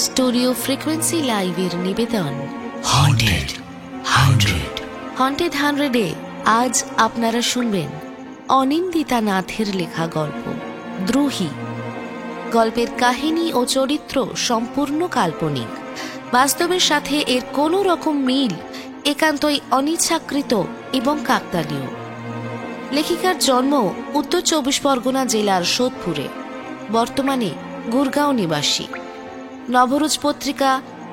Studio frequency লাইভের নিবেদন haunted 100-এ আজ আপনারা শুনবেন অনিন্দিতা নাথের লেখা গল্প দ্রোহী। গল্পের কাহিনী ও চরিত্র সম্পূর্ণ কাল্পনিক, বাস্তবের সাথে এর কোনো রকম মিল একান্তই অনিচ্ছাকৃত এবং কাকতালীয়। লেখিকার জন্ম উত্তর 24 পরগনা জেলার সোদপুরে, বর্তমানে গুরগাঁও নিবাসী। নবরোজ পত্রিকা,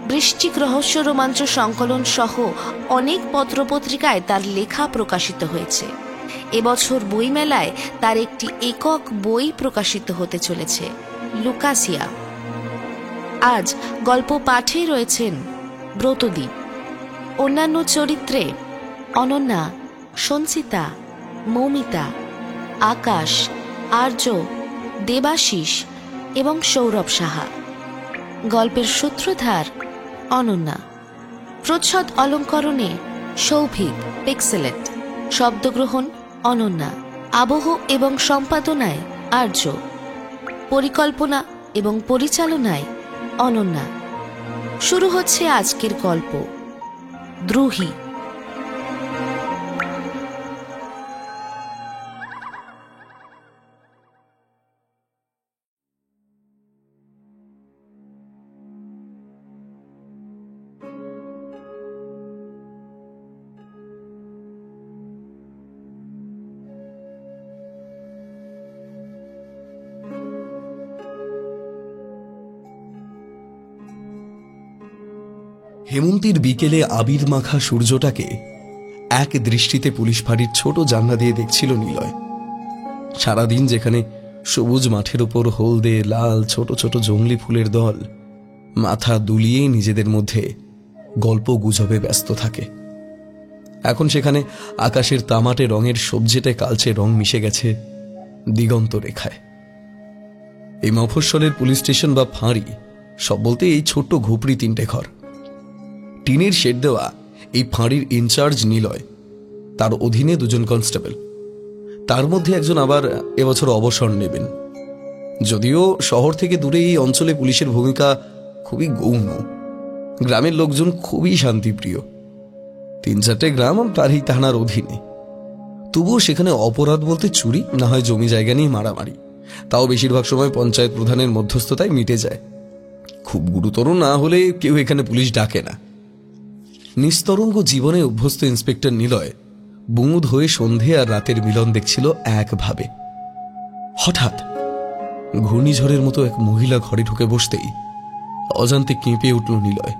বৃশ্চিক রহস্য রোমাঞ্চ সংকলন সহ অনেক পত্রপত্রিকায় তার লেখা প্রকাশিত হয়েছে। এবছর বইমেলায় তার একটি একক বই প্রকাশিত হতে চলেছে, লুকাসিয়া। আজ গল্প পাঠে রয়েছেন ব্রতদীপ। অন্যান্য চরিত্রে অনন্যা, সঞ্চিতা, মৌমিতা, আকাশ, আর্য, দেবাশিস এবং সৌরভ সাহা। গল্পের সূত্রধার অনন্যা। প্রচ্ছদ অলঙ্করণে সৌভিক, পিক্সেলেট। শব্দগ্রহণ অনন্যা। আবহ এবং সম্পাদনায় আর্য। পরিকল্পনা এবং পরিচালনায় অনন্যা। শুরু হচ্ছে আজকের গল্প দ্রোহী। হেমন্তীর বিকেলে আবির মাখা সূর্যটাকে এক দৃষ্টিতে পুলিশ ফাঁড়ির ছোট জানলা দিয়ে দেখছিল নিলয়। সারাদিন যেখানে সবুজ মাঠের উপর হলদে লাল ছোট ছোট জংলি ফুলের দল মাথা দুলিয়ে নিজেদের মধ্যে গল্প গুজবে ব্যস্ত থাকে, এখন সেখানে আকাশের তামাটে রঙের সবজেটে কালচে রং মিশে গেছে দিগন্ত রেখায়। এই মফস্বলের পুলিশ স্টেশন বা ফাঁড়ি, সব বলতে এই ছোট্ট ঘুপড়ি 3টে ঘর, টিনের শেড দেওয়া এই ফাঁড়ির ইনচার্জ নিলয়, তার অধীনে 2 জন কনস্টেবল, তার মধ্যে একজন আবার এবছর অবসর নেবেন। যদিও শহর থেকে দূরে এই অঞ্চলে পুলিশের ভূমিকা খুবই গৌণ। গ্রামের লোকজন খুবই শান্তিপ্রিয়। 3-4টে গ্রাম তারই থানার অধীনে, তবুও সেখানে অপরাধ বলতে চুরি, না হয় জমি জায়গা নিয়ে মারামারি, তাও বেশিরভাগ সময় পঞ্চায়েত প্রধানের মধ্যস্থতায় মিটে যায়। খুব গুরুতর না হলে কেউ এখানে পুলিশ ডাকে না। নিস্তরঙ্গ জীবনে অভ্যস্ত ইন্সপেক্টর নিলয় বুঁদ হয়ে সন্ধে আর রাতের মিলন দেখছিল একভাবে। হঠাৎ ঘূর্ণিঝড়ের মতো এক মহিলা ঘরে ঢুকে বসতেই অজান্তে কেঁপে উঠল নিলয়।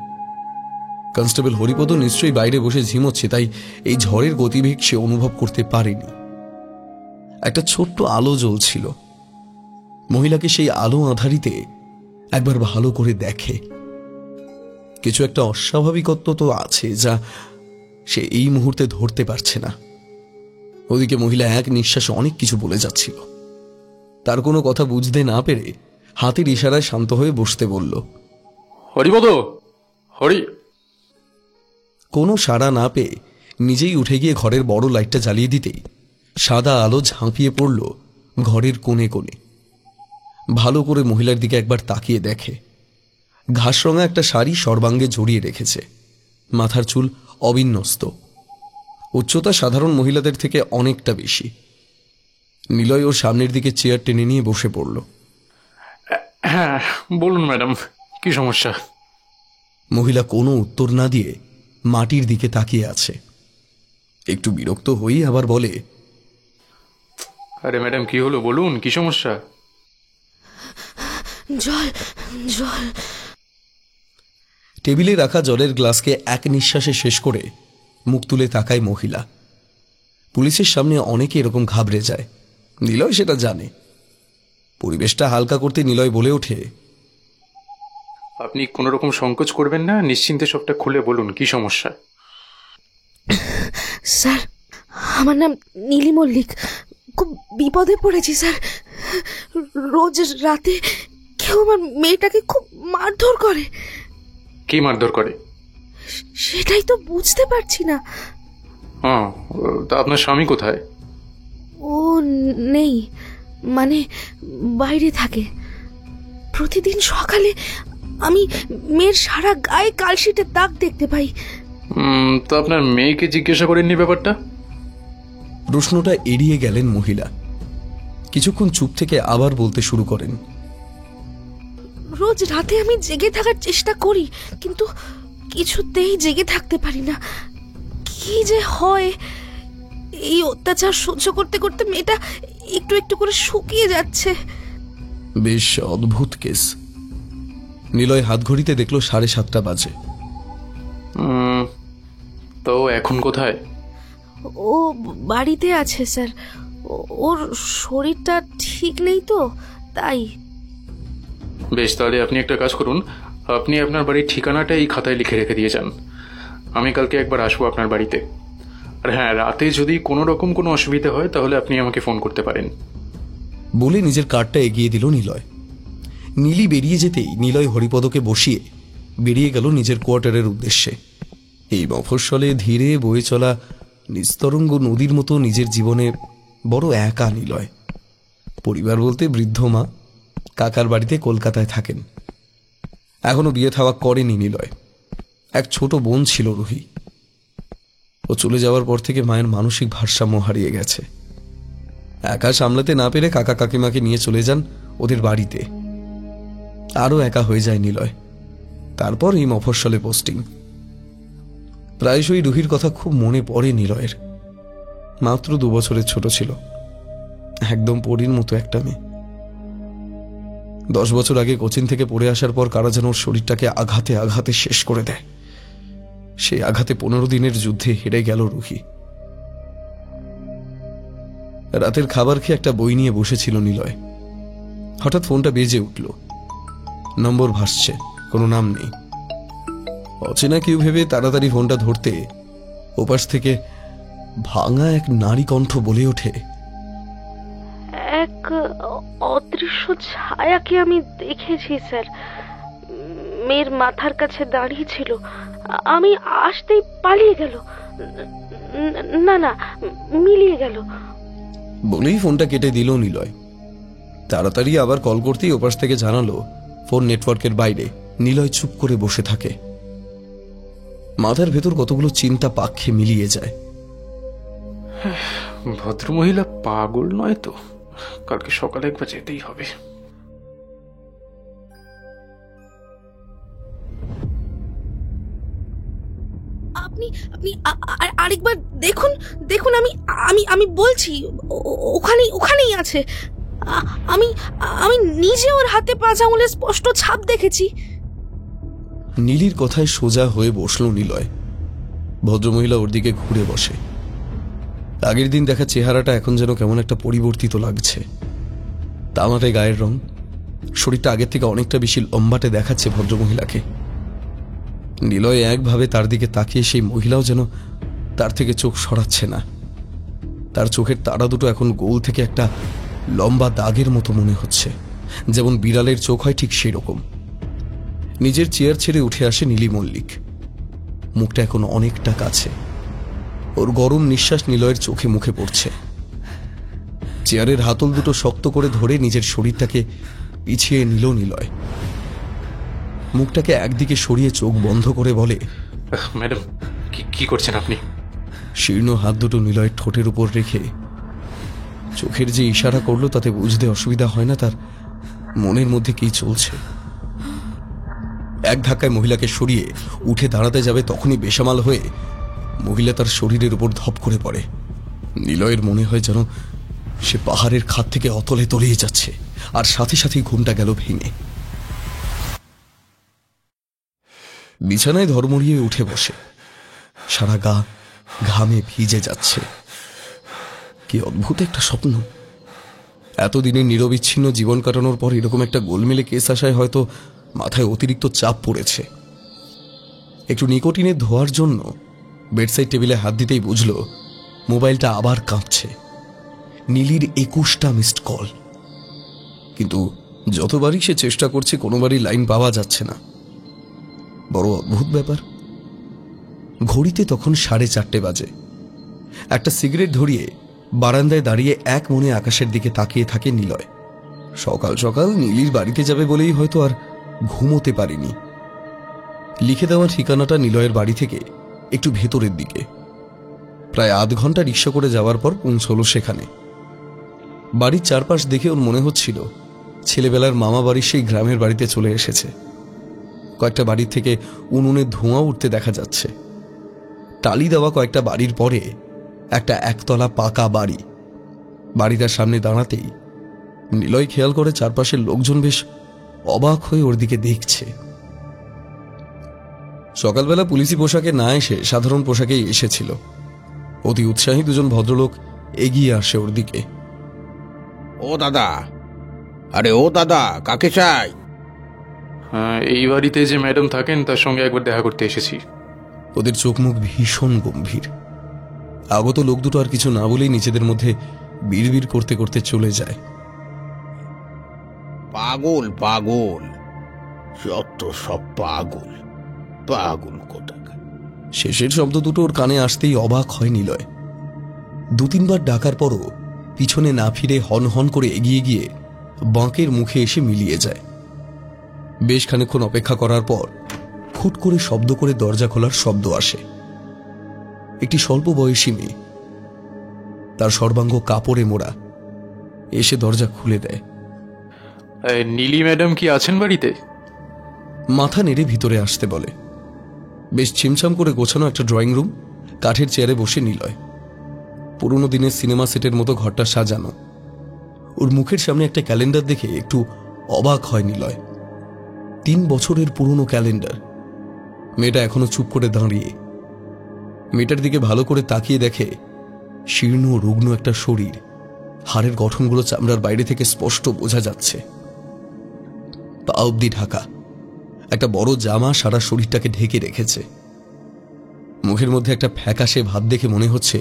কনস্টেবল হরিপদ নিশ্চয়ই বাইরে বসে ঝিমোচ্ছে, তাই এই ঝড়ের গতিবেগ সে অনুভব করতে পারেনি। একটা ছোট্ট আলো জ্বলছিল। মহিলাকে সেই আলো আঁধারিতে একবার ভালো করে দেখে। কিছু একটা অস্বাভাবিকত্ব তো আছে, যা সে এই মুহূর্তে ধরতে পারছে না। ওদিকে মহিলা এক নিঃশ্বাসে অনেক কিছু বলে যাচ্ছিল। তার কোনো কথা বুঝতে না পেরে হাতের ইশারায় শান্ত হয়ে বসতে বলল, হরিপদ, হরি। কোনো সাড়া না পেয়ে নিজেই উঠে গিয়ে ঘরের বড় লাইটটা জ্বালিয়ে দিতেই সাদা আলো ঝাঁপিয়ে পড়ল ঘরের কোণে কোণে। ভালো করে মহিলার দিকে একবার তাকিয়ে দেখে। ঘাসরঙা একটা শাড়ি সর্বাঙ্গে জড়িয়ে রেখেছে, মাথার চুল অবিন্যস্ত, উচ্চতা সাধারণ মহিলাদের থেকে অনেকটা বেশি। নিলয় ওর সামনের দিকে চেয়ার টেনে নিয়ে বসে পড়ল। হ্যাঁ বলুন ম্যাডাম, কি সমস্যা? মহিলা কোনো উত্তর না দিয়ে মাটির দিকে তাকিয়ে আছে। একটু বিরক্ত হই আবার বলে, আরে ম্যাডাম কি হলো, বলুন কি সমস্যা? জল জল। টেবিলে রাখা জলের গ্লাসকে এক নিঃশ্বাসে শেষ করে মুখ তুলে তাকায় মহিলা। পুলিশের সামনে অনেকে এরকম ঘাবড়ে যায়, নিলয় সেটা জানে। পরিবেশটা হালকা করতে নিলয় বলে ওঠে, আপনি কোনো রকম সংকোচ করবেন না, নিশ্চিন্তে সবটা খুলে বলুন কি সমস্যা। স্যার, আমার নাম নীলি মল্লিক। খুব বিপদে পড়েছি স্যার। রোজ রাতে কেউ আমার মেয়েটাকে খুব মারধর করে। কি মারধর করে? সেটাই তো বুঝতে পারছি না। হ্যাঁ, তা আপনার স্বামী কোথায়? ও নেই, মানে বাইরে থাকে। প্রতিদিন সকালে আমি মেয়ের সারা গায়ে কালশিটের দাগ দেখতে পাই। তো আপনার মেয়েকে জিজ্ঞাসা করেননি ব্যাপারটা? প্রশ্নটা এড়িয়ে গেলেন মহিলা। কিছুক্ষণ চুপ থেকে আবার বলতে শুরু করেন। রোজ রাতে আমি জেগে থাকার চেষ্টা করি, কিন্তু কিছুতেই জেগে থাকতে পারি না। কি যে হয়, এই অত্যাচার সহ্য করতে করতে মেয়েটা একটু একটু করে শুকিয়ে যাচ্ছে। বেশ অদ্ভুত কেস। নিলয় হাত ঘড়িতে দেখল 7:30 বাজে। তো এখন কোথায়? ও বাড়িতে আছে স্যার। ওর শরীরটা ঠিক নেই তো, তাই। বেশ, তাহলে আপনি একটা কাজ করুন, আপনি আপনার বাড়ির ঠিকানাটা এই খাতায় লিখে রেখে দিয়ে যান। আমি কালকে একবার আসবো আপনার বাড়িতে। আর হ্যাঁ, রাতে যদি কোনো রকম কোনো অসুবিধা হয় তাহলে আপনি আমাকে ফোন করতে পারেন। বলে নিজের কার্ডটা এগিয়ে দিল নিলয়। নীলি বেরিয়ে যেতেই নিলয় হরিপদকে বসিয়ে বেরিয়ে গেল নিজের কোয়ার্টারের উদ্দেশ্যে। এই মফস্বলে ধীরে বয়ে চলা নিস্তরঙ্গ নদীর মতো নিজের জীবনে বড় একা নিলয়। পরিবার বলতে বৃদ্ধ মা কাকার বাড়িতে কলকাতায় থাকেন। এখনো বিয়ে থাওয়া করেনি নিলয়। এক ছোট বোন ছিল রুহি। ও চলে যাওয়ার পর থেকে মায়ের মানসিক ভারসাম্য হারিয়ে গেছে। একা সামলাতে না পেরে কাকা কাকিমাকে নিয়ে চলে যান ওদের বাড়িতে। আরও একা হয়ে যায় নিলয়। তারপর এই মফস্বলে পোস্টিং। প্রায়শই রুহির কথা খুব মনে পড়ে নিলয়ের। মাত্র 2 বছরের ছোট ছিল, একদম পরীর মতো একটা মেয়ে। 10 বছর আগে কোচিন থেকে পড়ে আসার পর কারা যেন ওর শরীরটাকে আঘাতে আঘাতে শেষ করে দেয়। সেই আঘাতে 15 দিনের যুদ্ধে হেরে গেল রুহি। রাতের খাবার খেয়ে একটা বই নিয়ে বসেছিল নিলয়। হঠাৎ ফোনটা বেজে উঠল। নম্বর ভাসছে, কোনো নাম নেই। অচেনা কেউ ভেবে তাড়াতাড়ি ফোনটা ধরতে ওপাশ থেকে ভাঙা এক নারী কণ্ঠ বলে ওঠে, এক অদৃশ্য ছায়াকে আমি দেখেছি স্যার। মেয়ের মাথার কাছে দাঁড়িয়ে ছিল। আমি আসতেই পালিয়ে গেল। না না, মিলিয়ে গেল। বলেই ফোনটা কেটে দিল নিলয়। তাড়াতাড়ি আবার কল করতেই ওপাশ থেকে জানালো ফোন নেটওয়ার্কের বাইরে। নিলয় চুপ করে বসে থাকে। মাথার ভেতর কতগুলো চিন্তা পাক্ষে মিলিয়ে যায়। ভদ্রমহিলা পাগল নয় তো? কালকে সকালে একবার যেতেই হবে। আপনি আপনি আরেকবার দেখুন দেখুন, আমি আমি আমি বলছি ওখানেই আছে। আমি আমি নিজে ওর হাতে 5 আঙুলের স্পষ্ট ছাপ দেখেছি। নীলির কথায় সোজা হয়ে বসল নিলয়। ভদ্রমহিলা ওর দিকে ঘুরে বসে। আগের দিন দেখা চেহারাটা এখন যেন কেমন একটা পরিবর্তিত লাগছে। তামাটে গায়ের রং, শরীরটা আগের থেকে অনেকটা বেশি লম্বাটে দেখাচ্ছে ভদ্রমহিলাকে। নিলয় একভাবে তার দিকে তাকিয়ে সেই মহিলাও যেন তার থেকে চোখ সরাচ্ছে না। তার চোখের তারা দুটো এখন গোল থেকে একটা লম্বা দাগের মতো মনে হচ্ছে, যেমন বিড়ালের চোখ হয় ঠিক সেই রকম। নিজের চেয়ার ছেড়ে উঠে আসে নীলি মল্লিক। মুখটা এখন অনেকটা কাছে। ওর গরম নিঃশ্বাস নিলয়ের চোখে মুখে পড়ছে। চেয়ারের হাতল দুটো শক্ত করে ধরে নিজের শরীরটাকে পিছিয়ে নিল নিলয়। মুখটাকে একদিকে সরিয়ে চোখ বন্ধ করে বলে, ম্যাডাম, কি করছেন আপনি? শীর্ণ হাত দুটো নিলয়ের ঠোঁটের উপর রেখে চোখের যে ইশারা করলো তাতে বুঝতে অসুবিধা হয় না তার মনের মধ্যে কি চলছে। এক ধাক্কায় মহিলাকে সরিয়ে উঠে দাঁড়াতে যাবে, তখনই বেসামাল হয়ে মহিলা তার শরীরের উপর ধপ করে পড়ে। নিলয়ের মনে হয় যেন সে পাহাড়ের খাদ থেকে অতলে তলিয়ে যাচ্ছে, আর সাথে সাথেই ঘুমটা গেল ভেঙে। বিছানায় ধর্মড়িয়ে উঠে বসে। সারা গা ঘামে ভিজে যাচ্ছে। কি অদ্ভুত একটা স্বপ্ন। এতদিনের নিরবিচ্ছিন্ন জীবন কাটানোর পর এরকম একটা গোলমেলে কেস আসায় হয়তো মাথায় অতিরিক্ত চাপ পড়েছে। একটু নিকোটিনের ধোয়ার জন্য বেডসাইড টেবিলে হাত দিতেই বুঝল মোবাইলটা আবার কাঁপছে। নীলির 21টা মিসড কল, কিন্তু যতবারই সে চেষ্টা করছে কোনোবারই লাইন পাওয়া যাচ্ছে না। বড় অদ্ভুত ব্যাপার। ঘড়িতে তখন 4:30 বাজে। একটা সিগারেট ধরিয়ে বারান্দায় দাঁড়িয়ে এক মনে আকাশের দিকে তাকিয়ে থাকে নিলয়। সকাল সকাল নীলির বাড়িতে যাবে বলেই হয়তো আর ঘুমোতে পারিনি। লিখে দেওয়া ঠিকানাটা নিলয়ের বাড়ি থেকে একটু ভেতরের দিকে। প্রায় আধ ঘন্টা রিক্সা করে যাওয়ার পর পৌঁছল সেখানে। বাড়ির চারপাশ দেখে ওর মনে হচ্ছিল ছেলেবেলার মামা বাড়ির সেই গ্রামের বাড়িতে চলে এসেছে। কয়েকটা বাড়ির থেকে উনুনে ধোঁয়া উঠতে দেখা যাচ্ছে। টালি দেওয়া কয়েকটা বাড়ির পরে একটা একতলা পাকা বাড়ি। বাড়িটার সামনে দাঁড়াতেই নিলয় খেয়াল করে চারপাশের লোকজন বেশ অবাক হয়ে ওর দিকে দেখছে। সকালবেলা পুলিশি পোশাকে না এসে সাধারণ পোশাকেই এসেছিল। অতি উৎসাহী দুজন ভদ্রলোক এগিয়ে আসে ওর দিকে। ও দাদা, আরে ও দাদা, কাকে চাই? এই বাড়িতে যে ম্যাডাম থাকেন তার সঙ্গে একবার দেখা করতে এসেছি। ওদের চোখ মুখ ভীষণ গম্ভীর। আগত লোক দুটো আর কিছু না বলেই নিজেদের মধ্যে বিড়বিড় করতে করতে চলে যায়। পাগল পাগল, যত সব পাগল পাগল কোথাকার। শেষের শব্দ দুটো ওর কানে আসতেই অবাক হয় নিলয়। দু তিনবার ডাকার পরও পিছনে না ফিরে হন হন করে এগিয়ে গিয়ে বাঁকের মুখে এসে মিলিয়ে যায়। বেশ খানিকক্ষণ অপেক্ষা করার পর ফুট করে শব্দ করে দরজা খোলার শব্দ আসে। একটি স্বল্প বয়সী মেয়ে, তার সর্বাঙ্গ কাপড়ে মোড়া, এসে দরজা খুলে দেয়। নীলি ম্যাডাম কি আছেন বাড়িতে? মাথা নেড়ে ভিতরে আসতে বলে। বেশ ছিমছাম করে গোছানো একটা ড্রয়িং রুম, কাঠের চেয়ারে বসে নিলয়। পুরনো দিনের সিনেমা সেটের মতো ঘরটা সাজানো। ওর মুখের সামনে একটা ক্যালেন্ডার দেখে একটু অবাক হয় নিলয়। 3 বছরের পুরনো ক্যালেন্ডার। মেয়েটা এখনো চুপ করে দাঁড়িয়ে। মেয়েটার দিকে ভালো করে তাকিয়ে দেখে শীর্ণ রুগ্ন একটা শরীর, হাড়ের গঠনগুলো চামড়ার বাইরে থেকে স্পষ্ট বোঝা যাচ্ছে। পা অব্দি ঢাকা, একটা বড় জামা সারা শরীরটাকে ঢেকে রেখেছে। মুখের মধ্যে একটা ফ্যাকাশে ভাব দেখে মনে হচ্ছে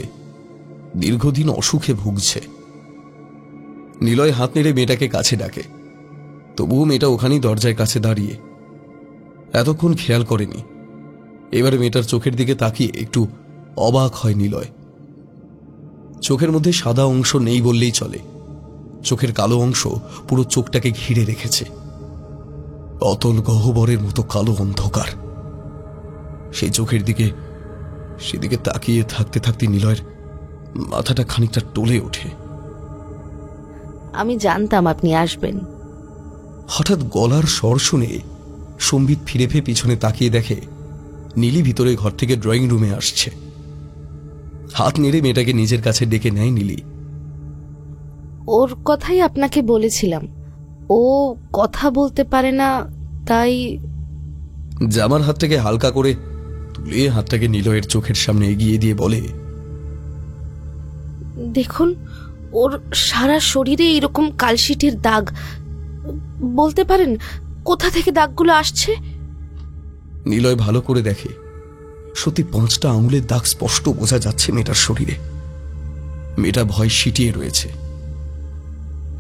দীর্ঘদিন অসুখে ভুগছে। নিলয় হাত নেড়ে মেয়েটাকে কাছে ডাকে, তবুও মেয়েটা ওখানেই দরজায় কাছে দাঁড়িয়ে। এতক্ষণ খেয়াল করেনি। এবারে মেয়েটার চোখের দিকে তাকিয়ে একটু অবাক হয় নিলয়। চোখের মধ্যে সাদা অংশ নেই বললেই চলে। চোখের কালো অংশ পুরো চোখটাকে ঘিরে রেখেছে। অতল গহ্বরের মতো কালো অন্ধকার। সেই চোখের দিকে সেদিকে তাকিয়ে থাকতে থাকতে নিলয়ের মাথাটা খানিকটা টলে ওঠে। আমি জানতাম আপনি আসবেন। হঠাৎ গলার স্বর শুনে সম্বিত ফিরে পিছনে তাকিয়ে দেখে নীলি ভিতরে ঘর থেকে ড্রয়িং রুমে আসছে। হাত নেড়ে মেয়েটাকে নিজের কাছে ডেকে নেয় নীলি। ওর কথাই আপনাকে বলেছিলাম, ও কথা বলতে পারে না, তাই। জামার হাতটাকে হালকা করে তুলে হাতটাকে নিলয়ের চোখের সামনে এগিয়ে দিয়ে বলে, দেখুন, ওর সারা শরীরে এরকম কালশিটের দাগ। বলতে পারেন কোথা থেকে দাগগুলো আসছে? নিলয় ভালো করে দেখে সত্যি 5টা আঙুলের দাগ স্পষ্ট বোঝা যাচ্ছে মেয়েটার শরীরে। মেয়েটা ভয় সিটিয়ে রয়েছে।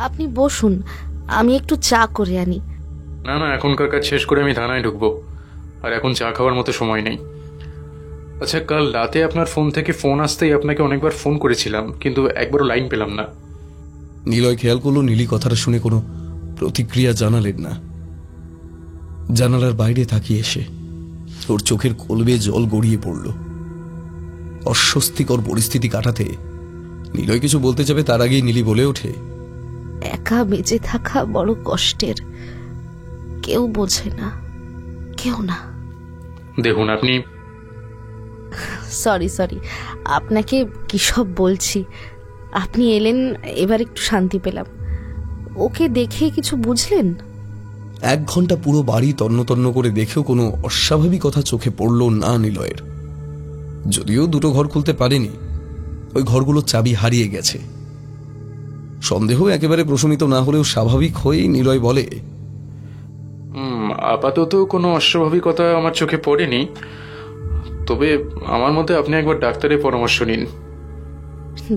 আপনি বসুন, আমি একটু চা করে আনি। না না, এখনকার কাজ শেষ করে আমি থানায় ঢুকবো, আর এখন চা খাওয়ার মতো সময় নেই। আচ্ছা, কাল রাতে আপনার ফোন থেকে ফোন আসতেই আপনাকে অনেকবার ফোন করেছিলাম, কিন্তু একবারও লাইন পেলাম না। নিলয় খেয়াল করলো নীলি কথাটা শুনে কোনো প্রতিক্রিয়া জানালেন না। জানালার বাইরে তাকিয়ে এসে ওর চোখের কলবে জল গড়িয়ে পড়ল। অস্বস্তিকর পরিস্থিতি কাটাতে নিলয় কিছু বলতে যাবে, তার আগেই নীলি বলে ওঠে, একা বেঁচে থাকা বড় কষ্টের, কেউ বোঝে না, কেউ না। দেখুন আপনি। সরি, আপনাকে কি সব বলছি। আপনি এলেন, এবার একটু শান্তি পেলাম। ওকে দেখে কিছু বুঝলেন? 1 ঘন্টা পুরো বাড়ি তন্ন তন্ন করে দেখেও কোনো অস্বাভাবিক কথা চোখে পড়ল না নিলয়ের। যদিও 2টো ঘর খুলতে পারেনি, ওই ঘরগুলোর চাবি হারিয়ে গেছে। সন্দেহ একেবারে প্রশমিত না হলেও স্বাভাবিক হয়েই নিলয় বলে, আপাতত কোনো অস্বাভাবিকতা আমার চোখে পড়েনি, তবে আমার মতে আপনি একবার ডাক্তারের পরামর্শ নিন।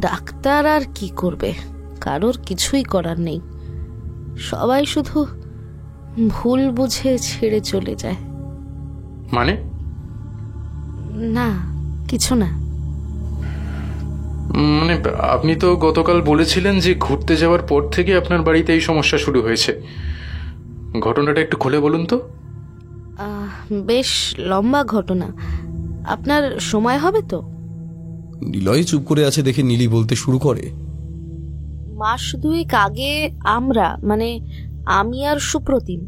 ডাক্তার আর কি করবে? কারোর কিছুই করার নেই। সবাই শুধু ভুল বুঝে ছেড়ে চলে যায়। মানে? না, কিছু না। মানে আপনি তো গতকাল বলেছিলেন যে ঘুরতে যাওয়ার পর থেকে আপনার বাড়িতে এই সমস্যা শুরু হয়েছে। ঘটনাটা একটু খুলে বলুন তো। বেশ লম্বা ঘটনা, আপনার সময় হবে তো? নিলয় চুপ করে আছে দেখে নীলি বলতে শুরু করে। মাস দুয়েক আগে আমরা, মানে আমি আর সুপ্রতিম,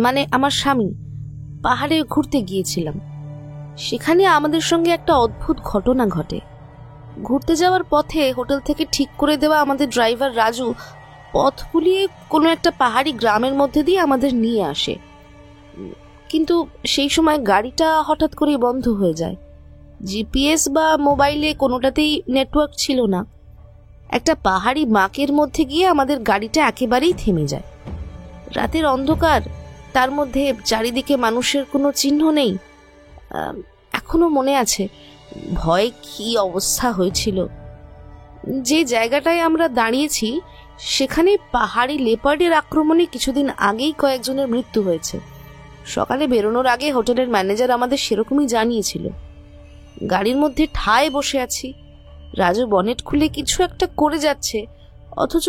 মানে আমার স্বামী, পাহাড়ে ঘুরতে গিয়েছিলাম। সেখানে আমাদের সঙ্গে একটা অদ্ভুত ঘটনা ঘটে। ঘুরতে যাওয়ার পথে হোটেল থেকে ঠিক করে দেওয়া আমাদের ড্রাইভার রাজু পথ ভুলিয়ে কোনো একটা পাহাড়ি গ্রামের মধ্যে দিয়ে আমাদের নিয়ে আসে, কিন্তু সেই সময় গাড়িটা হঠাৎ করে বন্ধ হয়ে যায়। জিপিএস বা মোবাইলে কোনোটাতেই নেটওয়ার্ক ছিল না। একটা পাহাড়ি বাঁকের মধ্যে গিয়ে আমাদের গাড়িটা একেবারেই থেমে যায়। রাতের অন্ধকার, তার মধ্যে চারিদিকে মানুষের কোনো চিহ্ন নেই। এখনো মনে আছে ভয় কি অবস্থা হয়েছিল। যে জায়গাটায় আমরা দাঁড়িয়েছি সেখানে পাহাড়ি লেপার্ডের আক্রমণে কিছুদিন আগেই কয়েকজনের মৃত্যু হয়েছে। সকালে বেরোনোর আগে হোটেলের ম্যানেজার আমাদের সেরকমই জানিয়েছিল। গাড়ির মধ্যে ঠায় বসে আছি, রাজু বনেট খুলে কিছু একটা করে যাচ্ছে, অথচ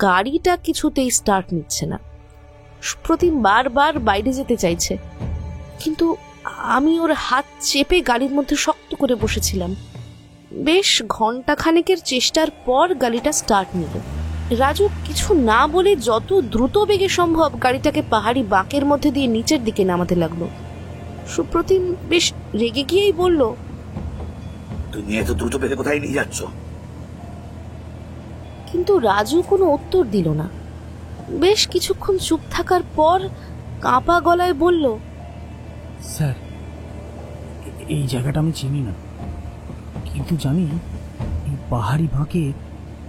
গাড়িটা কিছুতেই স্টার্ট নিচ্ছে না। সুপ্রতিম বারবার বাইরে যেতে চাইছে, কিন্তু আমি ওর হাত চেপে গাড়ির মধ্যে শক্ত করে বসেছিলাম। বেশ ঘন্টাখানেকের চেষ্টার পর গাড়িটা স্টার্ট নিল। রাজু কিছু না বলে যত দ্রুত বেগে সম্ভব গাড়িটাকে পাহাড়ি বাঁকের মধ্যে দিয়ে নিচের দিকে নামাতে লাগলো। সুপ্রতিম বেশ রেগে গিয়েই বলল, তুমি এত দ্রুত বেগে কোথায় নিয়ে যাচ্ছ? কিন্তু রাজু কোনো উত্তর দিল না। বেশ কিছুক্ষণ চুপ থাকার পর কাঁপা গলায় বলল, স্যার, এই জায়গাটা আমি চিনি না, কিন্তু জানি এই পাহাড়ি বাঁকে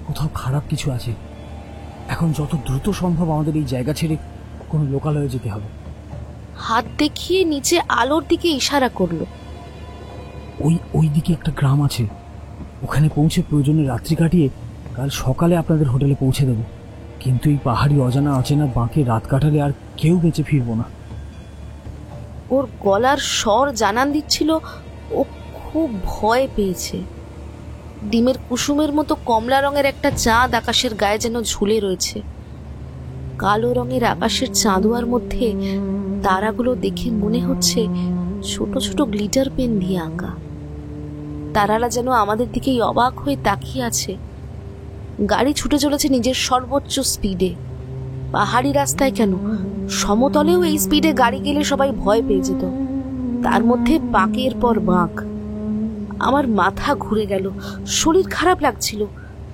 কোথাও খারাপ কিছু আছে। এখন যত দ্রুত সম্ভব আমাদের এই জায়গা ছেড়ে কোনো লোকালয়ে যেতে হবে। হাত দেখিয়ে নিচে আলোর দিকে ইশারা করলো। ওই দিকে একটা গ্রাম আছে, ওখানে পৌঁছে প্রয়োজনে রাত্রি কাটিয়ে কাল সকালে আপনাদের হোটেলে পৌঁছে দেব। কিন্তু এই পাহাড়ি অজানা অচেনা বাঁকে রাত কাটালে আর কেউ বেঁচে ফিরবো না। ওর গলার স্বর জানান দিচ্ছিল ও খুব ভয় পেয়েছে। ডিমের কুসুমের মতো কমলা রঙের একটা চাঁদ আকাশের গায়ে যেন ঝুলে রয়েছে। কালো রঙের আকাশের চাঁদোয়ার মধ্যে তারাগুলো দেখে মনে হচ্ছে ছোট ছোট গ্লিটার পেন দিয়ে আঁকা। তারারা যেন আমাদের দিকেই অবাক হয়ে তাকিয়ে আছে। গাড়ি ছুটে চলেছে নিজের সর্বোচ্চ স্পিডে। পাহাড়ি রাস্তায় কেন, সমতলেও এই স্পিডে গাড়ি গেলে সবাই ভয় পেয়ে যেত। তার মধ্যে বাঁকের পর বাঁক। আমার মাথা ঘুরে গেল, শরীর খারাপ লাগছিল,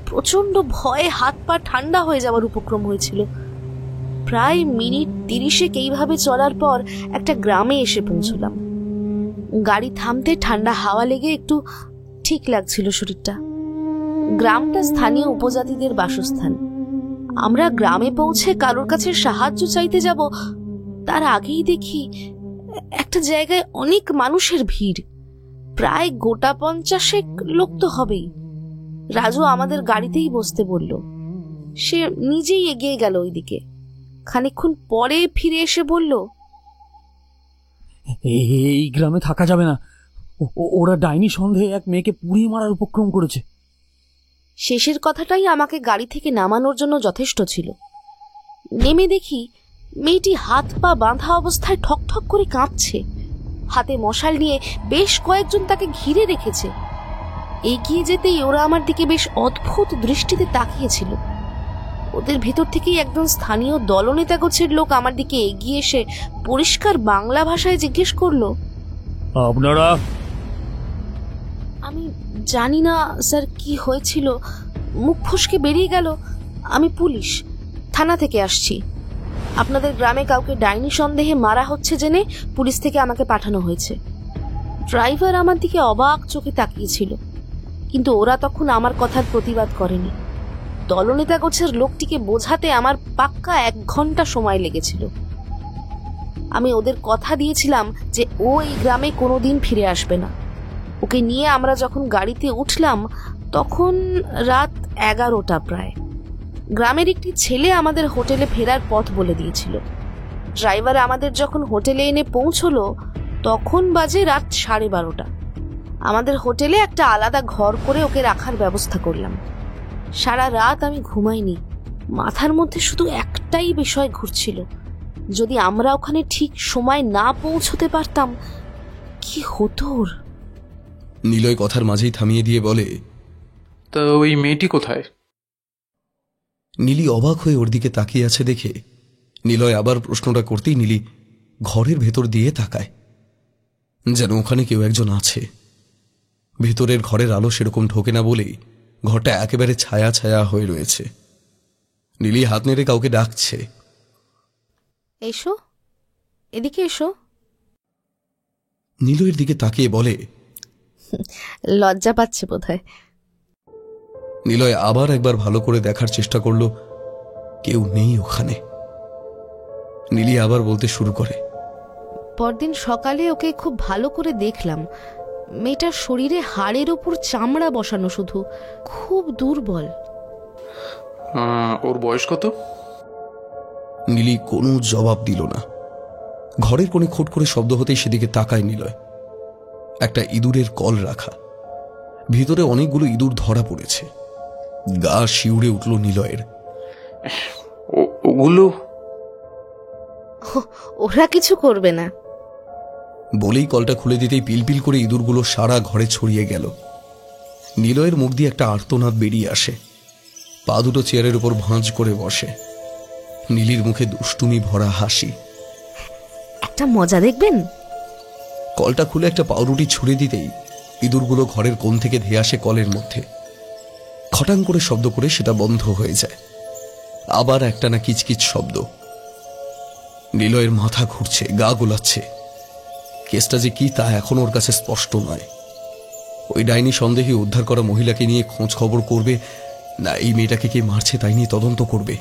প্রচন্ড ভয়ে হাত পা ঠান্ডা হয়ে যাওয়ার উপক্রম হয়েছিল। প্রায় মিনিট 30 এইভাবে চলার পর একটা গ্রামে এসে পৌঁছলাম। গাড়ি থামতে ঠান্ডা হাওয়া লেগে একটু ঠিক লাগছিল শরীরটা। গ্রামটা স্থানীয় উপজাতিদের বাসস্থান। আমরা গ্রামে পৌঁছে কারোর কাছে সাহায্য চাইতে যাব, তার আগেই দেখি একটা জায়গায় অনেক মানুষের ভিড়, প্রায় গোটা 50 লোক তো হবেই। রাজু আমাদের গাড়িতেই বসতে বলল। সে নিজেই এগিয়ে গেল ওইদিকে। খানিকক্ষণ পরে ফিরে এসে বলল, এই গ্রামে থাকা যাবে না, ওরা ডাইনি সন্দেহে এক মেয়েকে পুড়িয়ে মারার উপক্রম করেছে। শেষের কথাটাই আমাকে গাড়ি থেকে নামানোর জন্য যথেষ্ট ছিল। নেমে দেখি মেয়েটি হাত পা বাঁধা অবস্থায় ঠকঠক করে কাঁপছে। হাতে মশাল নিয়ে বেশ কয়েকজন তাকে ঘিরে রেখেছে। এগিয়ে যেতেই ওরা আমার দিকে বেশ অদ্ভুত দৃষ্টিতে তাকিয়েছিল। ওদের ভেতর থেকেই একজন স্থানীয় দলনেতা গোছের লোক আমার দিকে এগিয়ে এসে পরিষ্কার বাংলা ভাষায় জিজ্ঞেস করলো, আপনারা? আমি জানি না স্যার কি হয়েছিল, মুখ ফসকে বেরিয়ে গেল, আমি পুলিশ, থানা থেকে আসছি। আপনাদের গ্রামে কাউকে ডাইনি সন্দেহে মারা হচ্ছে জেনে পুলিশ থেকে আমাকে পাঠানো হয়েছে। ড্রাইভার আমার দিকে অবাক চোখে তাকিয়েছিল, কিন্তু ওরা তখন আমার কথার প্রতিবাদ করেনি। দলনেতা গোছের লোকটিকে বোঝাতে আমার পাক্কা 1 ঘন্টা সময় লেগেছিল। আমি ওদের কথা দিয়েছিলাম যে ও এই গ্রামে কোনোদিন ফিরে আসবে না। ওকে নিয়ে আমরা যখন গাড়িতে উঠলাম তখন রাত 11টা প্রায়। গ্রামের একটি ছেলে আমাদের হোটেলে ফেরার পথ বলে দিয়েছিল। ড্রাইভার আমাদের যখন হোটেলে এনে পৌঁছলো তখন বাজে রাত 12:30। আমাদের হোটেলে একটা আলাদা ঘর করে ওকে রাখার ব্যবস্থা করলাম। সারা রাত আমি ঘুমাইনি। মাথার মধ্যে শুধু একটাই বিষয় ঘুরছিল, যদি আমরা ওখানে ঠিক সময় না পৌঁছতে পারতাম, কি হতো ওর? নিলয় কথার মাঝেই থামিয়ে দিয়ে বলে, তা ওই মেয়েটি কোথায়? নীলি অবাক হয়ে ওর দিকে তাকিয়ে আছে দেখে নিলয় আবার প্রশ্নটা করতেই নীলি ঘরের ভেতর দিয়ে তাকায়, যেন ওখানে কেউ একজন আছে। ভেতরের ঘরের আলো সেরকম ঢোকে না বলেই ঘরটা একেবারে ছায়া ছায়া হয়ে রয়েছে। নীলি হাত নেড়ে কাউকে ডাকছে। এসো, এদিকে এসো। নীলয়ের দিকে তাকিয়ে বলে, লজ্জা পাচ্ছে বোধহয়। নিলয় আবার একবার ভালো করে দেখার চেষ্টা করল, কেউ নেই ওখানে। নীলি আবার বলতে শুরু করে, পরদিন সকালে ওকে খুব ভালো করে দেখলাম। মেয়েটার শরীরে হাড়ের ওপর চামড়া বসানো, শুধু খুব দুর্বল। ওর বয়স কত? নীলি কোনো জবাব দিল না। ঘরের কোণে খট করে শব্দ হতেই সেদিকে তাকায় নিলয়। একটা ইঁদুরের কল রাখা, ভিতরে অনেকগুলো ইঁদুর ধরা পড়েছে। গা শিউরে উঠল নিলয়ের। ওগুলো ওরা কিছু করবে না বলেই কলটা খুলে দিতেই পিলপিল করে ইঁদুরগুলো সারা ঘরে ছড়িয়ে গেল। নিলয়ের মুখ দিয়ে একটা আর্তনাদ বেরিয়ে আসে। পা দুটো চেয়ারের উপর ভাঁজ করে বসে। নীলির মুখে দুষ্টুমি ভরা হাসি। একটা মজা দেখবেন? কলটা খুলে একটা পাউরুটি ছুঁড়ে দিতেই ইঁদুরগুলো ঘরের কোণ থেকে ধেয়ে আসে কলের মধ্যে। খটাং করে শব্দ করে সেটা বন্ধ হয়ে যায়। আবার একটা না কিচকিচ শব্দ। নিলয়ের মাথা ঘুরছে, গা গোলাচ্ছে। কেসটা যে কি তা এখন ওর কাছে স্পষ্ট নয়। ওই ডাইনি সন্দেহে উদ্ধার করা মহিলাকে নিয়ে খোঁজ খবর করবে, না এই মেয়েটাকে কে মারছে তাই নিয়ে তদন্ত করবে।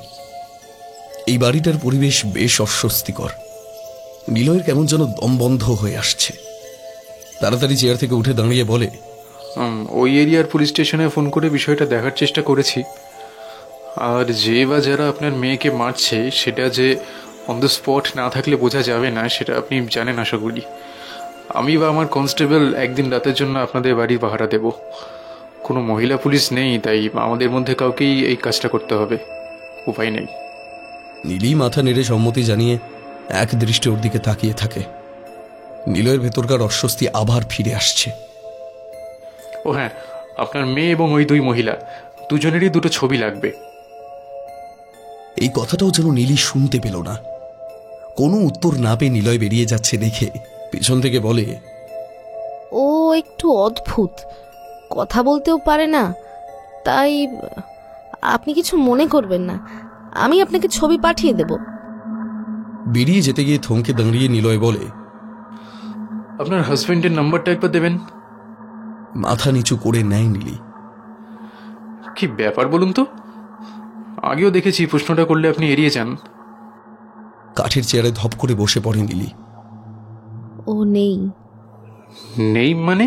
এই বাড়িটার পরিবেশ বেশ অস্বস্তিকর। নিলয়ের কেমন যেন দম বন্ধ হয়ে আসছে। তাড়াতাড়ি চেয়ার থেকে উঠে দাঁড়িয়ে বলে, ওই এরিয়ার পুলিশ স্টেশনে ফোন করে বিষয়টা দেখার চেষ্টা করেছি। আর যে বা যারা আপনার মেয়েকে মারছে সেটা যে অন দ্য স্পট না থাকলে বোঝা যাবে না, সেটা আপনি জানেন আশা করি। আমি বা আমার কনস্টেবল একদিন রাতের জন্য আপনাদের বাড়ি পাহারা দেব। কোনো মহিলা পুলিশ নেই, তাই আমাদের মধ্যে কাউকেই এই কাজটা করতে হবে, উপায় নেই। নীলি মাথা নেড়ে সম্মতি জানিয়ে এক দৃষ্টে ওর দিকে তাকিয়ে থাকে। নিলয়ের ভেতরকার অস্বস্তি আবার ফিরে আসছে। ও হ্যাঁ, আপনার মেয়ে এবং ওই দুই মহিলা দুজনেরই দুটো ছবি লাগবে। এই কথাটাও যেন নীলি শুনতে পেল না। কোনো উত্তর না পেয়ে নিলয় বেরিয়ে যাচ্ছে দেখে পেছন থেকে বলে, ও একটু অদ্ভুত, কথা বলতেও পারে না। তাই আপনি কিছু মনে করবেন না, আমি আপনাকে ছবি পাঠিয়ে দেব। বেরিয়ে যেতে গিয়ে থমকে দাঁড়িয়ে নিলয় বলে, আপনার হাজবেন্ডের নাম্বারটা একবার দেবেন। মাথা নিচু করে নেয় নীলি। কি ব্যাপার বলুন তো? আগেও দেখেছি প্রশ্নটা করলে আপনি এড়িয়ে যান। কাঠের চেয়ারে ধপ করে বসে পড়ে নীলি। ও নেই। নেই মানে?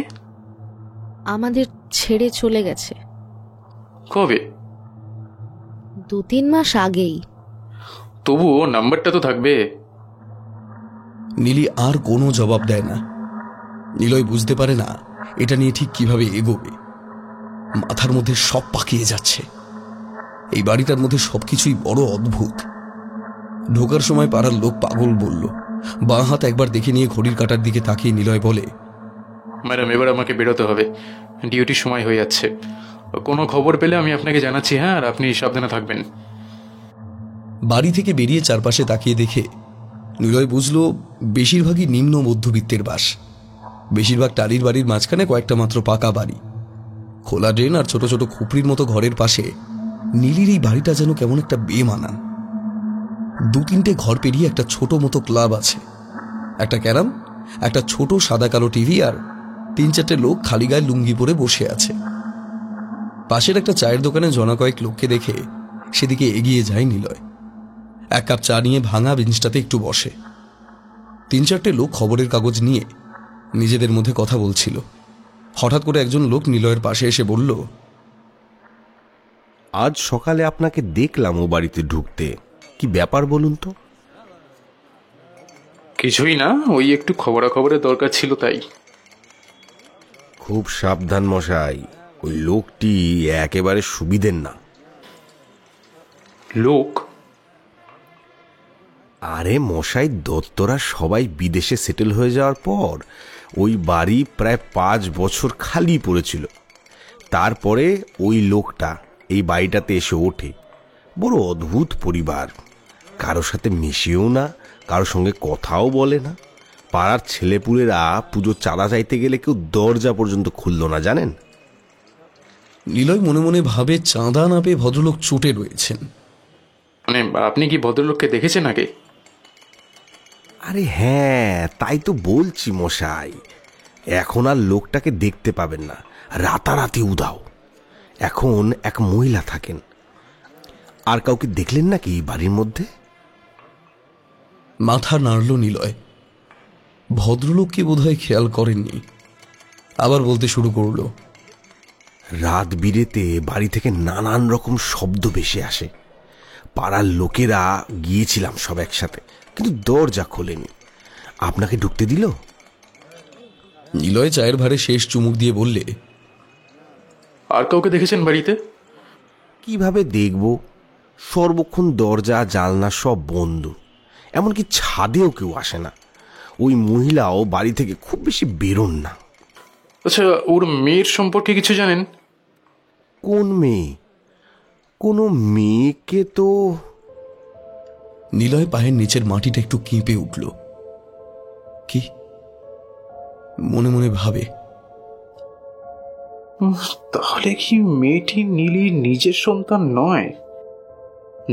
আমাদের ছেড়ে চলে গেছে। কবে? 2-3 মাস আগেই। তবুও নাম্বারটা তো থাকবে। নীলি আর কোনো জবাব দেয় না। নিলয় বুঝতে পারে না এটা নিয়ে ঠিক কিভাবে এগোবে। মাথার মধ্যে সব পাকিয়ে যাচ্ছে। এই বাড়িটার মধ্যে সবকিছুই বড় অদ্ভুত। ঢোকার সময় পাড়ার লোক পাগল বলল। বাঁ হাত একবার দেখে নিয়ে ঘড়ির কাঁটার দিকে তাকিয়ে নিলয় বলে, ম্যাডাম এবার আমাকে বেরোতে হবে, ডিউটির সময় হয়ে যাচ্ছে। কোনো খবর পেলে আমি আপনাকে জানাচ্ছি। হ্যাঁ, আর আপনি সাবধানে থাকবেন। বাড়ি থেকে বেরিয়ে চারপাশে তাকিয়ে দেখে নিলয় বুঝল বেশিরভাগই নিম্ন মধ্যবিত্তের বাস। বেশিরভাগ টালির বাড়ির মাঝখানে কয়েকটা মাত্র পাকা বাড়ি। খোলা ড্রেন আর ছোট ছোট খুপড়ির মতো ঘরের পাশে নীলির এই বাড়িটা যেন কেমন একটা বেমানান। 2-3টে ঘর পেরিয়ে একটা ছোট মতো ক্লাব আছে, একটা ক্যারাম, একটা ছোট সাদা কালো টিভি আর 3-4টে লোক খালি গায়ে লুঙ্গি পরে বসে আছে। পাশের একটা চায়ের দোকানে জনা কয়েক লোককে দেখে সেদিকে এগিয়ে যায় নিলয়। 1 কাপ চা নিয়ে ভাঙা বেঞ্চটাতে একটু বসে। 3-4টে লোক খবরের কাগজ নিয়ে নিজেদের মধ্যে কথা বলছিল। হঠাৎ করে একজন লোক নিলয়ের পাশে এসে বলল, আজ সকালে আপনাকে দেখলাম ও বাড়িতে ঢুকতে, কি ব্যাপার বলুন তো? কিছুই না, ওই একটু খবরাখবরের দরকার ছিল তাই। খুব সাবধান মশাই, ওই লোকটি একেবারে সুবিধের না। লোক? আরে মশাই, দত্তরা সবাই বিদেশে সেটেল হয়ে যাওয়ার পর ওই বাড়ি প্রায় 5 বছর খালি পড়েছিল। তারপরে ওই লোকটা এই বাড়িটাতে এসে ওঠে। বড় অদ্ভুত পরিবার, কারোর সাথে মিশেও না, কারোর সঙ্গে কথাও বলে না। পাড়ার ছেলেপুলেরা পুজো চাঁদা চাইতে গেলে কেউ দরজা পর্যন্ত খুলল না, জানেন? নিলয় মনে মনে ভাবে চাঁদা না পেয়ে ভদ্রলোক চটে রয়েছেন। মানে আপনি কি ভদ্রলোককে দেখেছেন আগে? আরে হ্যাঁ, তাই তো বলছি মশাই, এখন আর লোকটাকে দেখতে পাবেন না, রাতারাতি উধাও। এখন এক মহিলা থাকেন। আর কাউকে দেখলেন নাকি এই বাড়ির মধ্যে? মাথা নাড়ল নিলয়। ভদ্রলোককে বোধহয় খেয়াল করেননি। আবার বলতে শুরু করলো, রাত বিরেতে বাড়ি থেকে নানান রকম শব্দ ভেসে আসে। পাড়ার লোকেরা গিয়েছিলাম সব একসাথে, কিন্তু দরজা খোলেনি। আপনাকে ঢুকতে দিল? নিলয় চায়ের ভারে শেষ চুমুক দিয়ে বললে, আর কাউকে দেখেছেন বাড়িতে? কিভাবে দেখব, সর্বক্ষণ দরজা জানলা সব বন্ধ, এমনকি ছাদেও কেউ আসে না। ওই মহিলাও বাড়ি থেকে খুব বেশি বেরোন না। আচ্ছা, ওর মেয়ের সম্পর্কে কিছু জানেন? কোন মেয়ে? কোনো মেয়েকে তো। নিলয় পায়ের নিচের মাটিটা একটু কেঁপে উঠল। কি মনে মনে ভাবে, তাহলে কি মেয়েটি নীলির নিজের সন্তান নয়?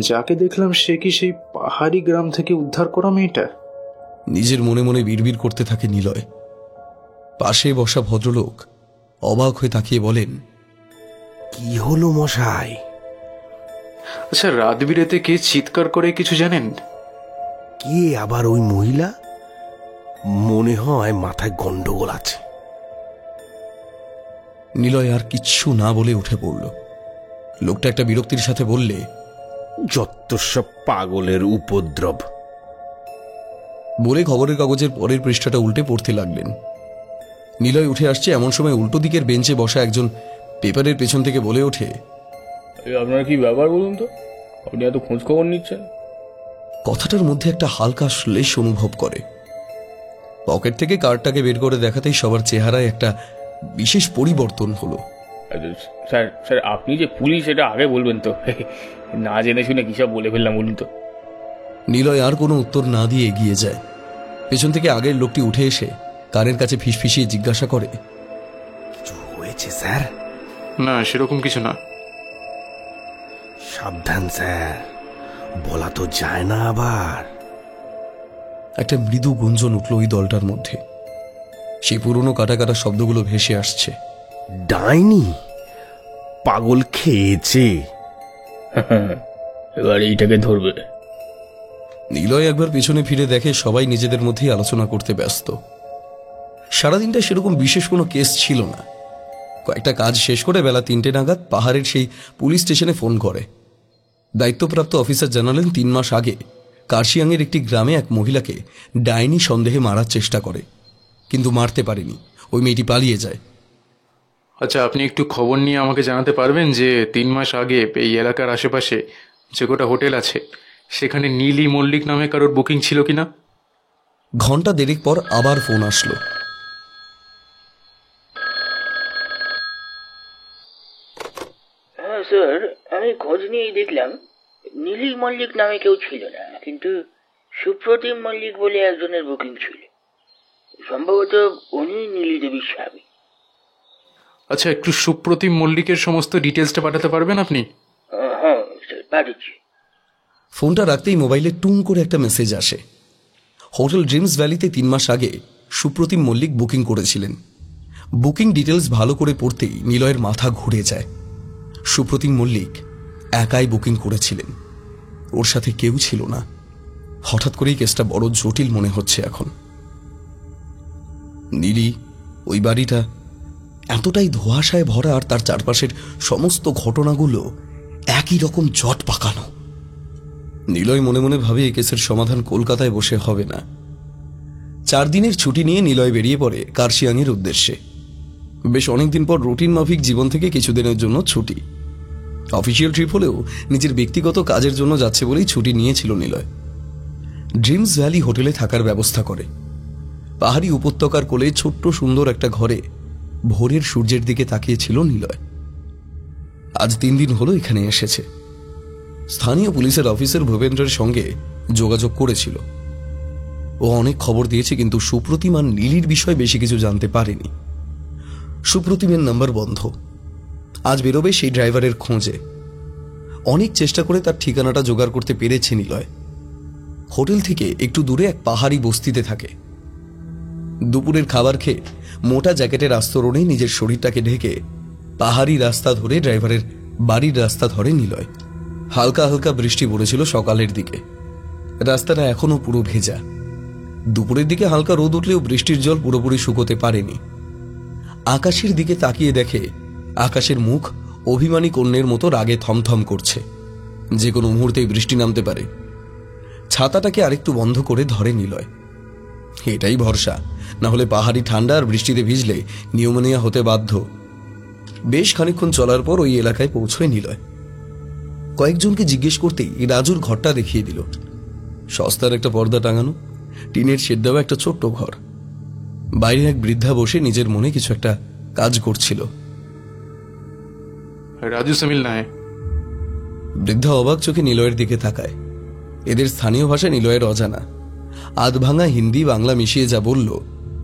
যাকে দেখলাম সে কি সেই পাহাড়ি গ্রাম থেকে উদ্ধার করা মেয়েটা? নিজের মনে মনে বিড়বিড় করতে থাকে নিলয়। পাশে বসা ভদ্রলোক অবাক হয়ে তাকিয়ে বলেন, কি হলো মশাই? আচ্ছা, রাত বিরেতে কে চিৎকার করে কিছু জানেন? কে আবার ওই মহিলা? মনে হয় মাথায় গন্ডগোল আছে। নিলয় আর কিচ্ছু না বলে উঠে পড়ল। লোকটা একটা বিরক্তির সাথে বললে, যত সব পাগলের উপদ্রব। বলে খবরের কাগজের পরের পৃষ্ঠাটা উল্টে পড়তে লাগলেন। নিলয় উঠে আসছে এমন সময় উল্টো দিকের বেঞ্চে বসা একজন পেপারের পেছন থেকে বলে ওঠে, আপনার কি ব্যাপার বলুন তো? আপনি এত খোঁজ খবর নিচ্ছেন? কথাটার মধ্যে একটা হালকা শ্লেষ অনুভব করে। পকেট থেকে কার্ডটাকে বের করে দেখাতেই সবার চেহারায় একটা বিশেষ পরিবর্তন হলো। স্যার স্যার আপনি যে পুলিশ এটা আগে বলবেন তো, না জেনে শুনে কি সব বলে ফেললাম বলুন তো। নিলয় আর কোনো উত্তর না দিয়ে এগিয়ে যায়। পেছন থেকে আগের লোকটি উঠে এসে কানের কাছে ফিসফিসিয়ে জিজ্ঞাসা করে, কিছু হয়েছে স্যার? না, সেরকম কিছু না। সাবধান স্যার, বলা তো যায় না আবার। একটা মৃদু গুঞ্জন উঠল ওই দলটার মধ্যে। সেই পুরনো কাটা কাটা শব্দগুলো ভেসে আসছে। ডাইনি পাগল খেয়েছে, এবার এইটাকে ধরবে। নিলয় একবার পিছনে ফিরে দেখে সবাই নিজেদের মধ্যেই আলোচনা করতে ব্যস্ত। সারাদিনটা সেরকম বিশেষ কোনো কেস ছিল না। কয়েকটা কাজ শেষ করে বেলা 3টে নাগাদ পাহাড়ের সেই পুলিশ স্টেশনে ফোন করে। দায়িত্বপ্রাপ্ত অফিসার জানালেন 3 মাস আগে কার্শিয়াংয়ের একটি গ্রামে এক মহিলাকে ডাইনি সন্দেহে মারার চেষ্টা করে, কিন্তু মারতে পারেনি। ওই মেয়েটি পালিয়ে যায়। আচ্ছা, আপনি একটু খবর নিয়ে আমাকে জানাতে পারবেন যে 3 মাস আগে এই এলাকার আশেপাশে যে কটা হোটেল আছে সেখানে নীলি মল্লিক নামে কারোর বুকিং ছিল কিনা? ঘন্টা দেড়েক পর আবার ফোন আসলো। হ্যাঁ স্যার, আমি খোঁজ নিয়েই দেখলাম নীলি মল্লিক নামে কেউ ছিল না, কিন্তু সুপ্রতিম মল্লিক বলে একজনের বুকিং ছিল। সম্ভবত উনি নীলি দেবীর স্বামী। আচ্ছা, একটু সুপ্রতিম মল্লিকের সমস্ত ডিটেলসটা পাঠাতে পারবেন আপনি? হ্যাঁ স্যার, পাঠিয়েছি। ফোনটা রাখতেই মোবাইলে টুং করে একটা মেসেজ আসে। হোটেল ড্রিমস ভ্যালিতে 3 মাস আগে সুপ্রতিম মল্লিক বুকিং করেছিলেন। বুকিং ডিটেলস ভালো করে পড়তেই নিলয়ের মাথা ঘুরে যায়। সুপ্রতিম মল্লিক একাই বুকিং করেছিলেন, ওর সাথে কেউ ছিল না। হঠাৎ করেই কেসটা বড় জটিল মনে হচ্ছে এখন। নীলি, ওই বাড়িটা এতটাই ধোঁয়াশায় ভরা, আর তার চারপাশের সমস্ত ঘটনাগুলো একই রকম জট পাকানো। নিলয় মনে মনে ভাবে এই কেসের সমাধান কলকাতায় বসে হবে না। 4 দিনের ছুটি নিয়ে নিলয় বেরিয়ে পড়ে কার্শিয়াংয়ের উদ্দেশ্যে। বেশ অনেকদিন পর রুটিন মাফিক জীবন থেকে কিছুদিনের জন্য ছুটি। অফিসিয়াল ট্রিপ হলেও নিজের ব্যক্তিগত কাজের জন্য যাচ্ছে বলেই ছুটি নিয়েছিল নিলয়। ড্রিমস ভ্যালি হোটেলে থাকার ব্যবস্থা করে। পাহাড়ি উপত্যকার কোলে ছোট্ট সুন্দর একটা ঘরে ভোরের সূর্যের দিকে তাকিয়েছিল নিলয়। আজ 3 দিন হলো এখানে এসেছে। স্থানীয় পুলিশের অফিসার ভূপেন্দ্রের সঙ্গে যোগাযোগ করেছিল। ও অনেক খবর দিয়েছে, কিন্তু সুপ্রতিম আর নীলির বিষয়ে বেশি কিছু জানতে পারেনি। সুপ্রতিমের নাম্বার বন্ধ। আজ বেরোবে সেই ড্রাইভারের খোঁজে। অনেক চেষ্টা করে তার ঠিকানাটা জোগাড় করতে পেরেছে নিলয়। হোটেল থেকে একটু দূরে এক পাহাড়ি বস্তিতে থাকে। দুপুরের খাবার খেয়ে মোটা জ্যাকেটের আস্তরণে নিজের শরীরটাকে ঢেকে পাহাড়ি রাস্তা ধরে ড্রাইভারের বাড়ির রাস্তা ধরে নিলয়। হালকা হালকা বৃষ্টি পড়েছিল সকালের দিকে। রাস্তাটা এখনো পুরো ভেজা। দুপুরের দিকে হালকা রোদ উঠলেও বৃষ্টির জল পুরোপুরি শুকোতে পারেনি। আকাশের দিকে তাকিয়ে দেখে আকাশের মুখ অভিমানী কন্যের মতো রাগে থমথম করছে। যে কোনো মুহূর্তেই বৃষ্টি নামতে পারে। ছাতাটাকে আরেকটু বন্ধ করে ধরে নিলয়। এটাই ভরসা, না হলে পাহাড়ি ঠান্ডা আর বৃষ্টিতে ভিজলে নিউমোনিয়া হতে বাধ্য। বেশ খানিকক্ষণ চলার পর ওই এলাকায় পৌঁছয় নিলয়। কয়েকজনকে জিজ্ঞেস করতেই রাজুর ঘরটা দেখিয়ে দিল। সস্তার একটা পর্দা টাঙানো, টিনের শেড দেওয়া একটা ছোট্ট ঘর। বাইরে এক বৃদ্ধা বসে নিজের মনে কিছু একটা কাজ করছিল। রাজু সে মিলনা হ্যায়। বৃদ্ধা অবাক চোখে নিলয়ের দিকে তাকায়। এদের স্থানীয় ভাষা নিলয়ের অজানা। আধভাঙা হিন্দি বাংলা মিশিয়ে যা বলল,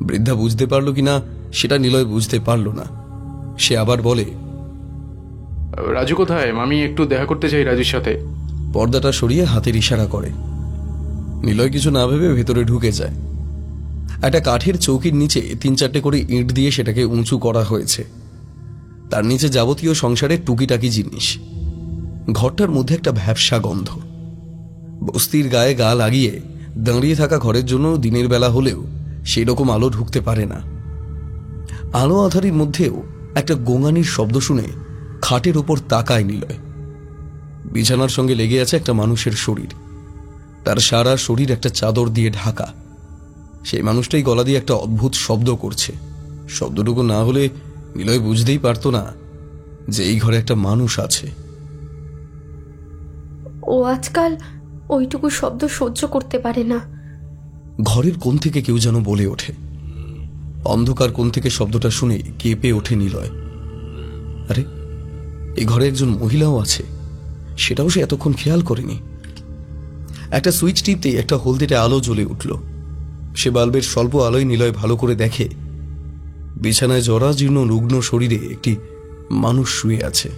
বৃদ্ধা বুঝতে পারল কিনা সেটা নিলয় বুঝতে পারল না। সে আবার বলে, রাজু কোথায়? আমি একটু দেখা করতে চাই রাজুর সাথে। পর্দাটা সরিয়ে হাতের ইশারা করে। নিলয় কিছু না ভেবে ভেতরে ঢুকে যায়। একটা কাঠের চৌকির নিচে 3-4টে করে ইঁট দিয়ে সেটাকে উঁচু করা হয়েছে। তার নিচে যাবতীয় সংসারের টুকিটাকি জিনিস। ঘরটার মধ্যে একটা ভ্যাপসা গন্ধ। বস্তির গায়ে গা লাগিয়ে দাঁড়িয়ে থাকা ঘরের জন্য দিনের বেলা হলেও সেই রকম আলো ঢুকতে পারে না। আলো আধারির মধ্যেও একটা গোঙানির শব্দ শুনে খাটের ওপর তাকায় নিলয়। বিছানার সঙ্গে লেগে আছে একটা মানুষের শরীর। তার সারা শরীর একটা চাদর দিয়ে ঢাকা। সেই মানুষটাই গলা দিয়ে একটা অদ্ভুত শব্দ করছে। শব্দটুকু না হলে নিলয় বুঝতেই পারত না যে এই ঘরে একটা মানুষ আছে। ও আজকাল ওইটুকু শব্দ সহ্য করতে পারে না। ঘরের কোণ থেকে কেউ যেন বলে ওঠে। অন্ধকার কোণ থেকে শব্দটা শুনে কেঁপে ওঠে নিলয়। আরে, এই ঘরে একজন মহিলাও আছে, সেটাও সে এতক্ষণ খেয়াল করেনি। একটা সুইচ টিপতেই একটা হলদেটে আলো জ্বলে উঠল। সে বাল্বের স্বল্প আলোয় নিলয় ভালো করে দেখে বিছানায় জরাজীর্ণ রুগ্ন শরীরে একটি মানুষ শুয়ে আছে,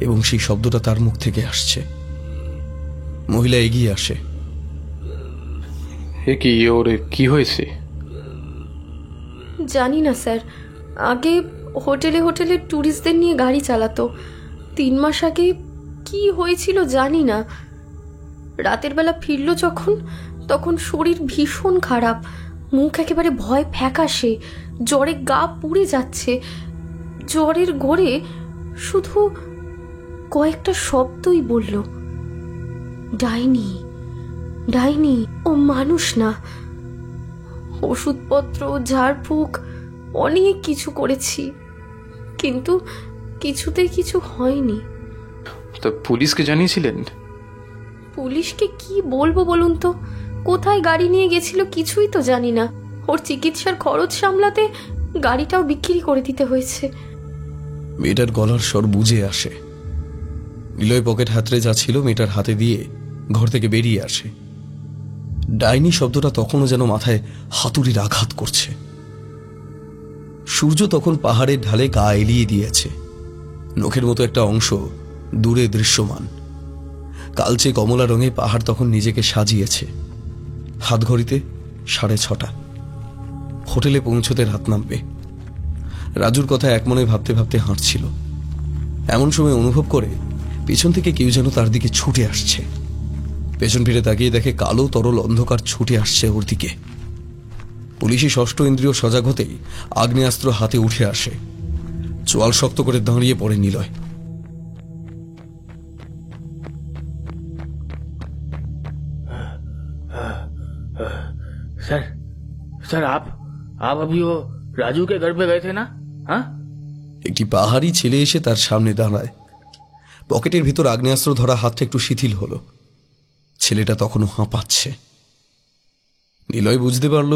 এবং সেই শব্দটা তার মুখ থেকে আসছে। মহিলা এগিয়ে আসে। এ কি, ওর কি হয়েছে? জানি না স্যার, আগে হোটেলে হোটেলে ট্যুরিস্টদের নিয়ে গাড়ি চালাতো। 3 মাস আগে কি হয়েছিল জানি না। রাতের বেলা ফিরল তখন শরীর ভীষণ খারাপ, মুখ একেবারে ভয় ফ্যাকাশে, জ্বরে গা পুড়ে যাচ্ছে। জ্বরের ঘোরে শুধু কয়েকটা শব্দই বলল, ডাইনি ডাইনি। ও মানুষ না। ওষুধপত্র, ঝাড়ফুঁক, অনেক কিছু করেছি, কিন্তু কিছুতেই কিছু হয়নি। তো পুলিশকে জানিয়েছিলেন? পুলিশকে কি বলবো বলুন তো? কোথায় গাড়ি নিয়ে গেছিল কিছুই তো জানি না। ওর চিকিৎসার খরচ সামলাতে গাড়িটাও বিক্রি করে দিতে হয়েছে। মেয়েটার গলার স্বর বুঝে আসে। নিলয় পকেট হাতড়ে যা ছিল মেয়েটার হাতে দিয়ে ঘর থেকে বেরিয়ে আসে। ডাইনি শব্দটা তখনও যেন মাথায় হাতুড়ির আঘাত করছে। সূর্য তখন পাহাড়ের ঢালে গা এলিয়ে দিয়েছে। নখের মতো একটা অংশ দূরে দৃশ্যমান। কালচে কমলা রঙে পাহাড় তখন নিজেকে সাজিয়েছে। হাতঘড়িতে 6:30। হোটেলে পৌঁছতে রাত নামবে। রাজুর কথা একমনে ভাবতে ভাবতে হাঁটছিল। এমন সময় অনুভব করে পেছন থেকে কেউ যেন তার দিকে ছুটে আসছে। পেছন ফিরে তাকিয়ে দেখে কালো তরল অন্ধকার ছুটে আসছে ওর দিকে। পুলিশি ষষ্ঠ ইন্দ্রিয় সজাগ হতেই আগ্নেয়াস্ত্র হাতে উঠে আসে। চোয়াল শক্ত করে দাঁড়িয়ে পড়ে নিলয়। सर सर आप अभी वो राजू के घर पे गए थे ना? हाँ, একটি পাহাড়ি ছেলে এসে তার সামনে দাঁড়ায়। পকেটের ভিতর আগ্নেয়াস্ত্র ধরা হাতটা একটু শিথিল হলো। ছেলেটা তখনও হাঁপাচ্ছে। নিলয় বুঝতে পারল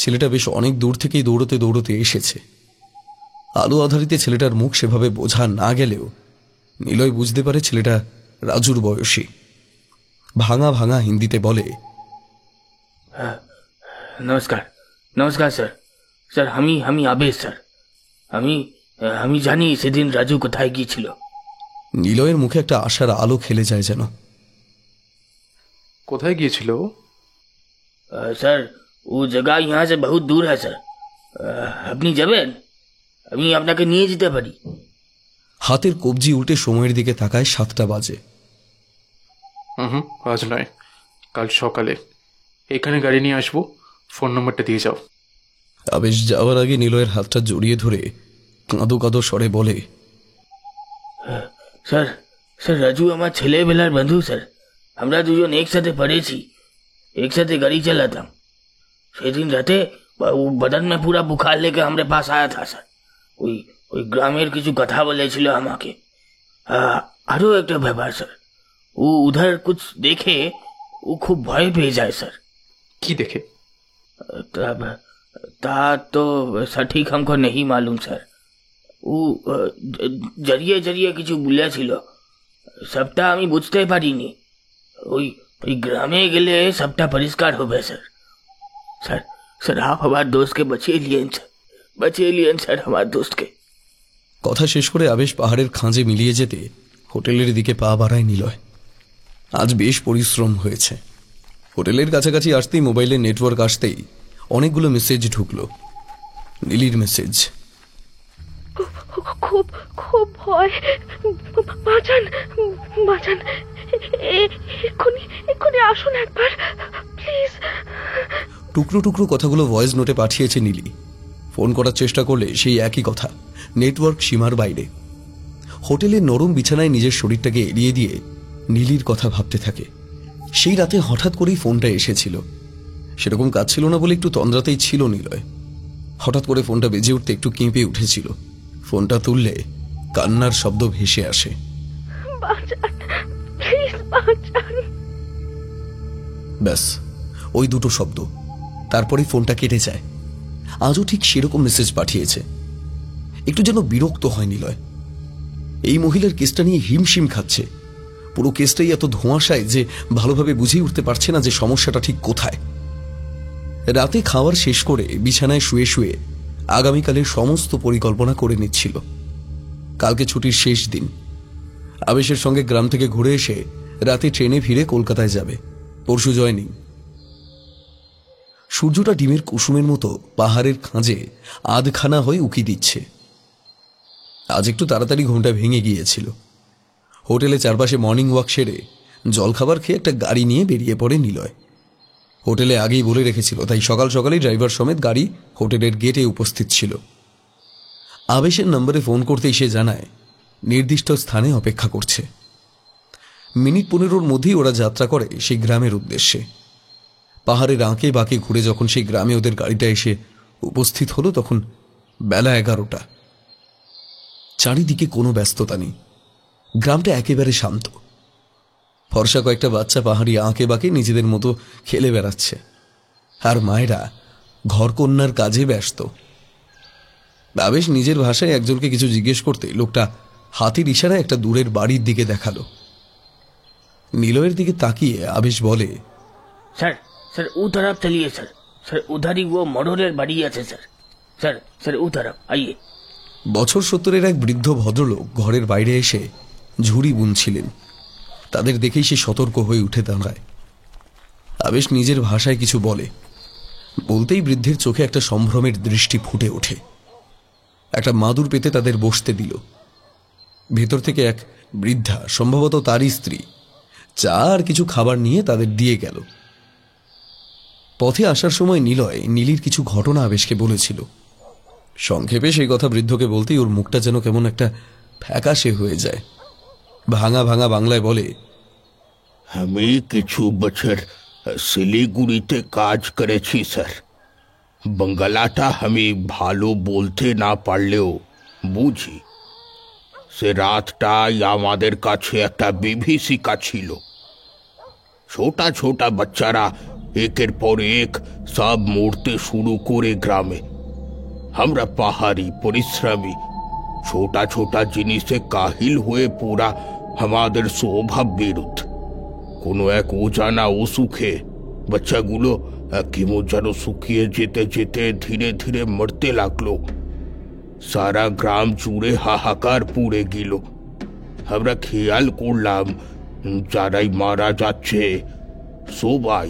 ছেলেটা বেশ অনেক দূর থেকেই দৌড়তে দৌড়তে এসেছে। আলো আধারিতে ছেলেটার মুখ সেভাবে বোঝা না গেলেও নিলয় বুঝতে পারে ছেলেটা রাজুর বয়সী। ভাঙা ভাঙা হিন্দিতে বলে, নমস্কার নমস্কার স্যার। স্যার আমি আবেশ স্যার। আমি জানি সেদিন রাজু কোথায় গিয়েছিল। নিলয়ের মুখে একটা আশার আলো খেলে যায় যেন। কোথায় গিয়েছিল? স্যার ও জায়গা यहाँ से बहुत दूर है স্যার। আপনি যাবেন? আমি আপনাকে নিয়ে যেতে পারি। হাতের কবজি উল্টে সময়ের দিকে তাকায় 7টা বাজে। আজ নয়, কাল সকালে এখানে গাড়ি নিয়ে আসবো, ফোন নম্বরটা দিয়ে যাও। আবেশ যাওয়ার আগে নিলয়ের হাতটা জড়িয়ে ধরে কাঁদো কাঁদো স্বরে বলে, স্যার স্যার রাজু আমার ছেলেবেলার বন্ধু স্যার। আমরা দুজন একসাথে পড়েছি, একসাথে গাড়ি চালাতাম। সেদিন রাতে ও बदन में पूरा बुखार लेके हमारे पास आया था স্যার। ওই গ্রামের কিছু কথা বলেছিল আমাকে। আরও একটা ব্যাপার স্যার, ও উধার কুছ দেখে ও খুব ভয় পেয়ে যায় স্যার। কি দেখে? তা তো সঠিক हमको नहीं मालूम স্যার। ও জড়িয়ে জড়িয়ে কিছু বলেছিল, সবটা আমি বুঝতে পারিনি। ওই গ্রামে গেলে সবটা পরিষ্কার হবে স্যার। স্যার স্যার आप हमारे दोस्त के बचिए लियन স্যার আমার दोस्तকে। কথা শেষ করে আবেশ পাহাড়ের খাঁজে মিলিয়ে যেতে হোটেলের দিকে পা বাড়ায় নিলয়। আজ বেশ পরিশ্রম হয়েছে। হোটেলের কাছাকাছি আসতেই মোবাইলের নেটওয়ার্ক আসতেই অনেকগুলো মেসেজ ঢুকলো। নীলির মেসেজ, খুব খুব ভয়, বাঁচান বাঁচান, এক্ষুনি আসুন একবার প্লিজ। টুকরো টুকরো কথাগুলো ভয়েস নোটে পাঠিয়েছে নীলি। ফোন করার চেষ্টা করলে সেই একই কথা, নেটওয়ার্ক সীমার বাইরে। হোটেলের নরম বিছানায় নিজের শরীরটাকে এড়িয়ে দিয়ে নীলির কথা ভাবতে থাকে। সেই রাতে হঠাৎ করেই ফোনটা এসেছিল। সেরকম কাজ ছিল না বলে একটু তন্দ্রাতেই ছিল নিলয়। হঠাৎ করে ফোনটা বেজে উঠতে একটু কেঁপে উঠেছিল। ফোনটা তুললে কান্নার শব্দ ভেসে আসে। ব্যাস, ওই দুটো শব্দ, তারপরে ফোনটা কেটে যায়। আজও ঠিক সেরকম মেসেজ পাঠিয়েছে। একটু যেন বিরক্ত হয় নিলয়। এই মহিলার কেসটা নিয়ে হিমশিম খাচ্ছে। পুরো কেসটাই এত ধোঁয়াশায় যে ভালোভাবে বুঝেই উঠতে পারছে না যে সমস্যাটা ঠিক কোথায়। রাতে খাওয়ার শেষ করে বিছানায় শুয়ে শুয়ে আগামীকালের সমস্ত পরিকল্পনা করে নিচ্ছিল। কালকে ছুটির শেষ দিন। আবেশের সঙ্গে গ্রাম থেকে ঘুরে এসে রাতে ট্রেনে ফিরে কলকাতায় যাবে। পরশু জয়নিং। সূর্যটা ডিমের কুসুমের মতো পাহাড়ের খাঁজে আধখানা হয়ে উকি দিচ্ছে। আজ একটু তাড়াতাড়ি ঘুমটা ভেঙে গিয়েছিল। হোটেলে চারপাশে মর্নিং ওয়াক সেরে জলখাবার খেয়ে একটা গাড়ি নিয়ে বেরিয়ে পড়ে নিলয়। হোটেলে আগেই বলে রেখেছিল, তাই সকাল সকালেই ড্রাইভার সমেত গাড়ি হোটেলের গেটে উপস্থিত ছিল। আবেশের নম্বরে ফোন করতেই সে জানায় নির্দিষ্ট স্থানে অপেক্ষা করছে। মিনিট 15-র মধ্যেই ওরা যাত্রা করে সেই গ্রামের উদ্দেশ্যে। পাহাড়ের আঁকে বাঁকে ঘুরে যখন সেই গ্রামে ওদের গাড়িটা এসে উপস্থিত হলো তখন বেলা 11টা। চারিদিকে কোনো ব্যস্ততা নেই। গ্রামটা একেবারে শান্ত। ফর্সা কয়েকটা বাচ্চা পাহাড়ি আঁকে বাঁকে নিজেদের মতো খেলে বেড়াচ্ছে, আর মায়েরা ঘরকন্যার কাজে ব্যস্ত। আবেশ নিজের ভাষায় একজনকে কিছু জিজ্ঞেস করতে লোকটা হাতের ইশারায় একটা দূরের বাড়ির দিকে দেখালো। নিলয়ের দিকে তাকিয়ে আবেশ বলে, স্যার স্যার ও তরফ চলিয়ে স্যার। স্যার উধারই ও মডরের বাড়ি আছে স্যার। স্যার স্যার ও তরফ আইয়ে। বছর 70-এর এক বৃদ্ধ ভদ্রলোক ঘরের বাইরে এসে ঝুড়ি বুনছিলেন। তাদের দেখেই সে সতর্ক হয়ে উঠে দাঁড়ায়। আবেশ নিজের ভাষায় কিছু বলে, বলতেই বৃদ্ধের চোখে একটা সম্ভ্রমের দৃষ্টি ফুটে ওঠে। একটা মাদুর পেতে তাদের বসতে দিল। ভেতর থেকে এক বৃদ্ধা, সম্ভবত তারই স্ত্রী, চা আর কিছু খাবার নিয়ে তাদের দিয়ে গেল। পথে আসার সময় নিলয় নীলির কিছু ঘটনা আবেশকে বলেছিল। সংক্ষেপে সেই কথা বৃদ্ধকে বলতেই ওর মুখটা যেন কেমন একটা ফ্যাকাশে হয়ে যায়। ভাঙা ভাঙা বাংলায় বলে, আমি কিছু বছর শিলিগুড়িতে কাজ করেছি স্যার। বাংলাটা আমি ভালো বলতে না পারলেও বুঝি। সে রাতটাই আমাদের কাছে একটা বিভীষিকা ছিল। छोटा छोटा बच्चारा एकेर पर एक सब मरते शुरू करे ग्रामे। हमरा पाहाड़ी परिश्रमी छोटा छोटा जिनिसे काहिल हुए पूरा हमादेर स्वभाव बिरुद्ध। कोनो एक অজানা অসুখে বাচ্চাগুলো কেমন যেন শুকিয়ে যেতে যেতে ধীরে ধীরে মরতে লাগলো। সারা গ্রাম জুড়ে হাহাকার পুড়ে গেল। আমরা খেয়াল করলাম যারাই মারা যাচ্ছে সবাই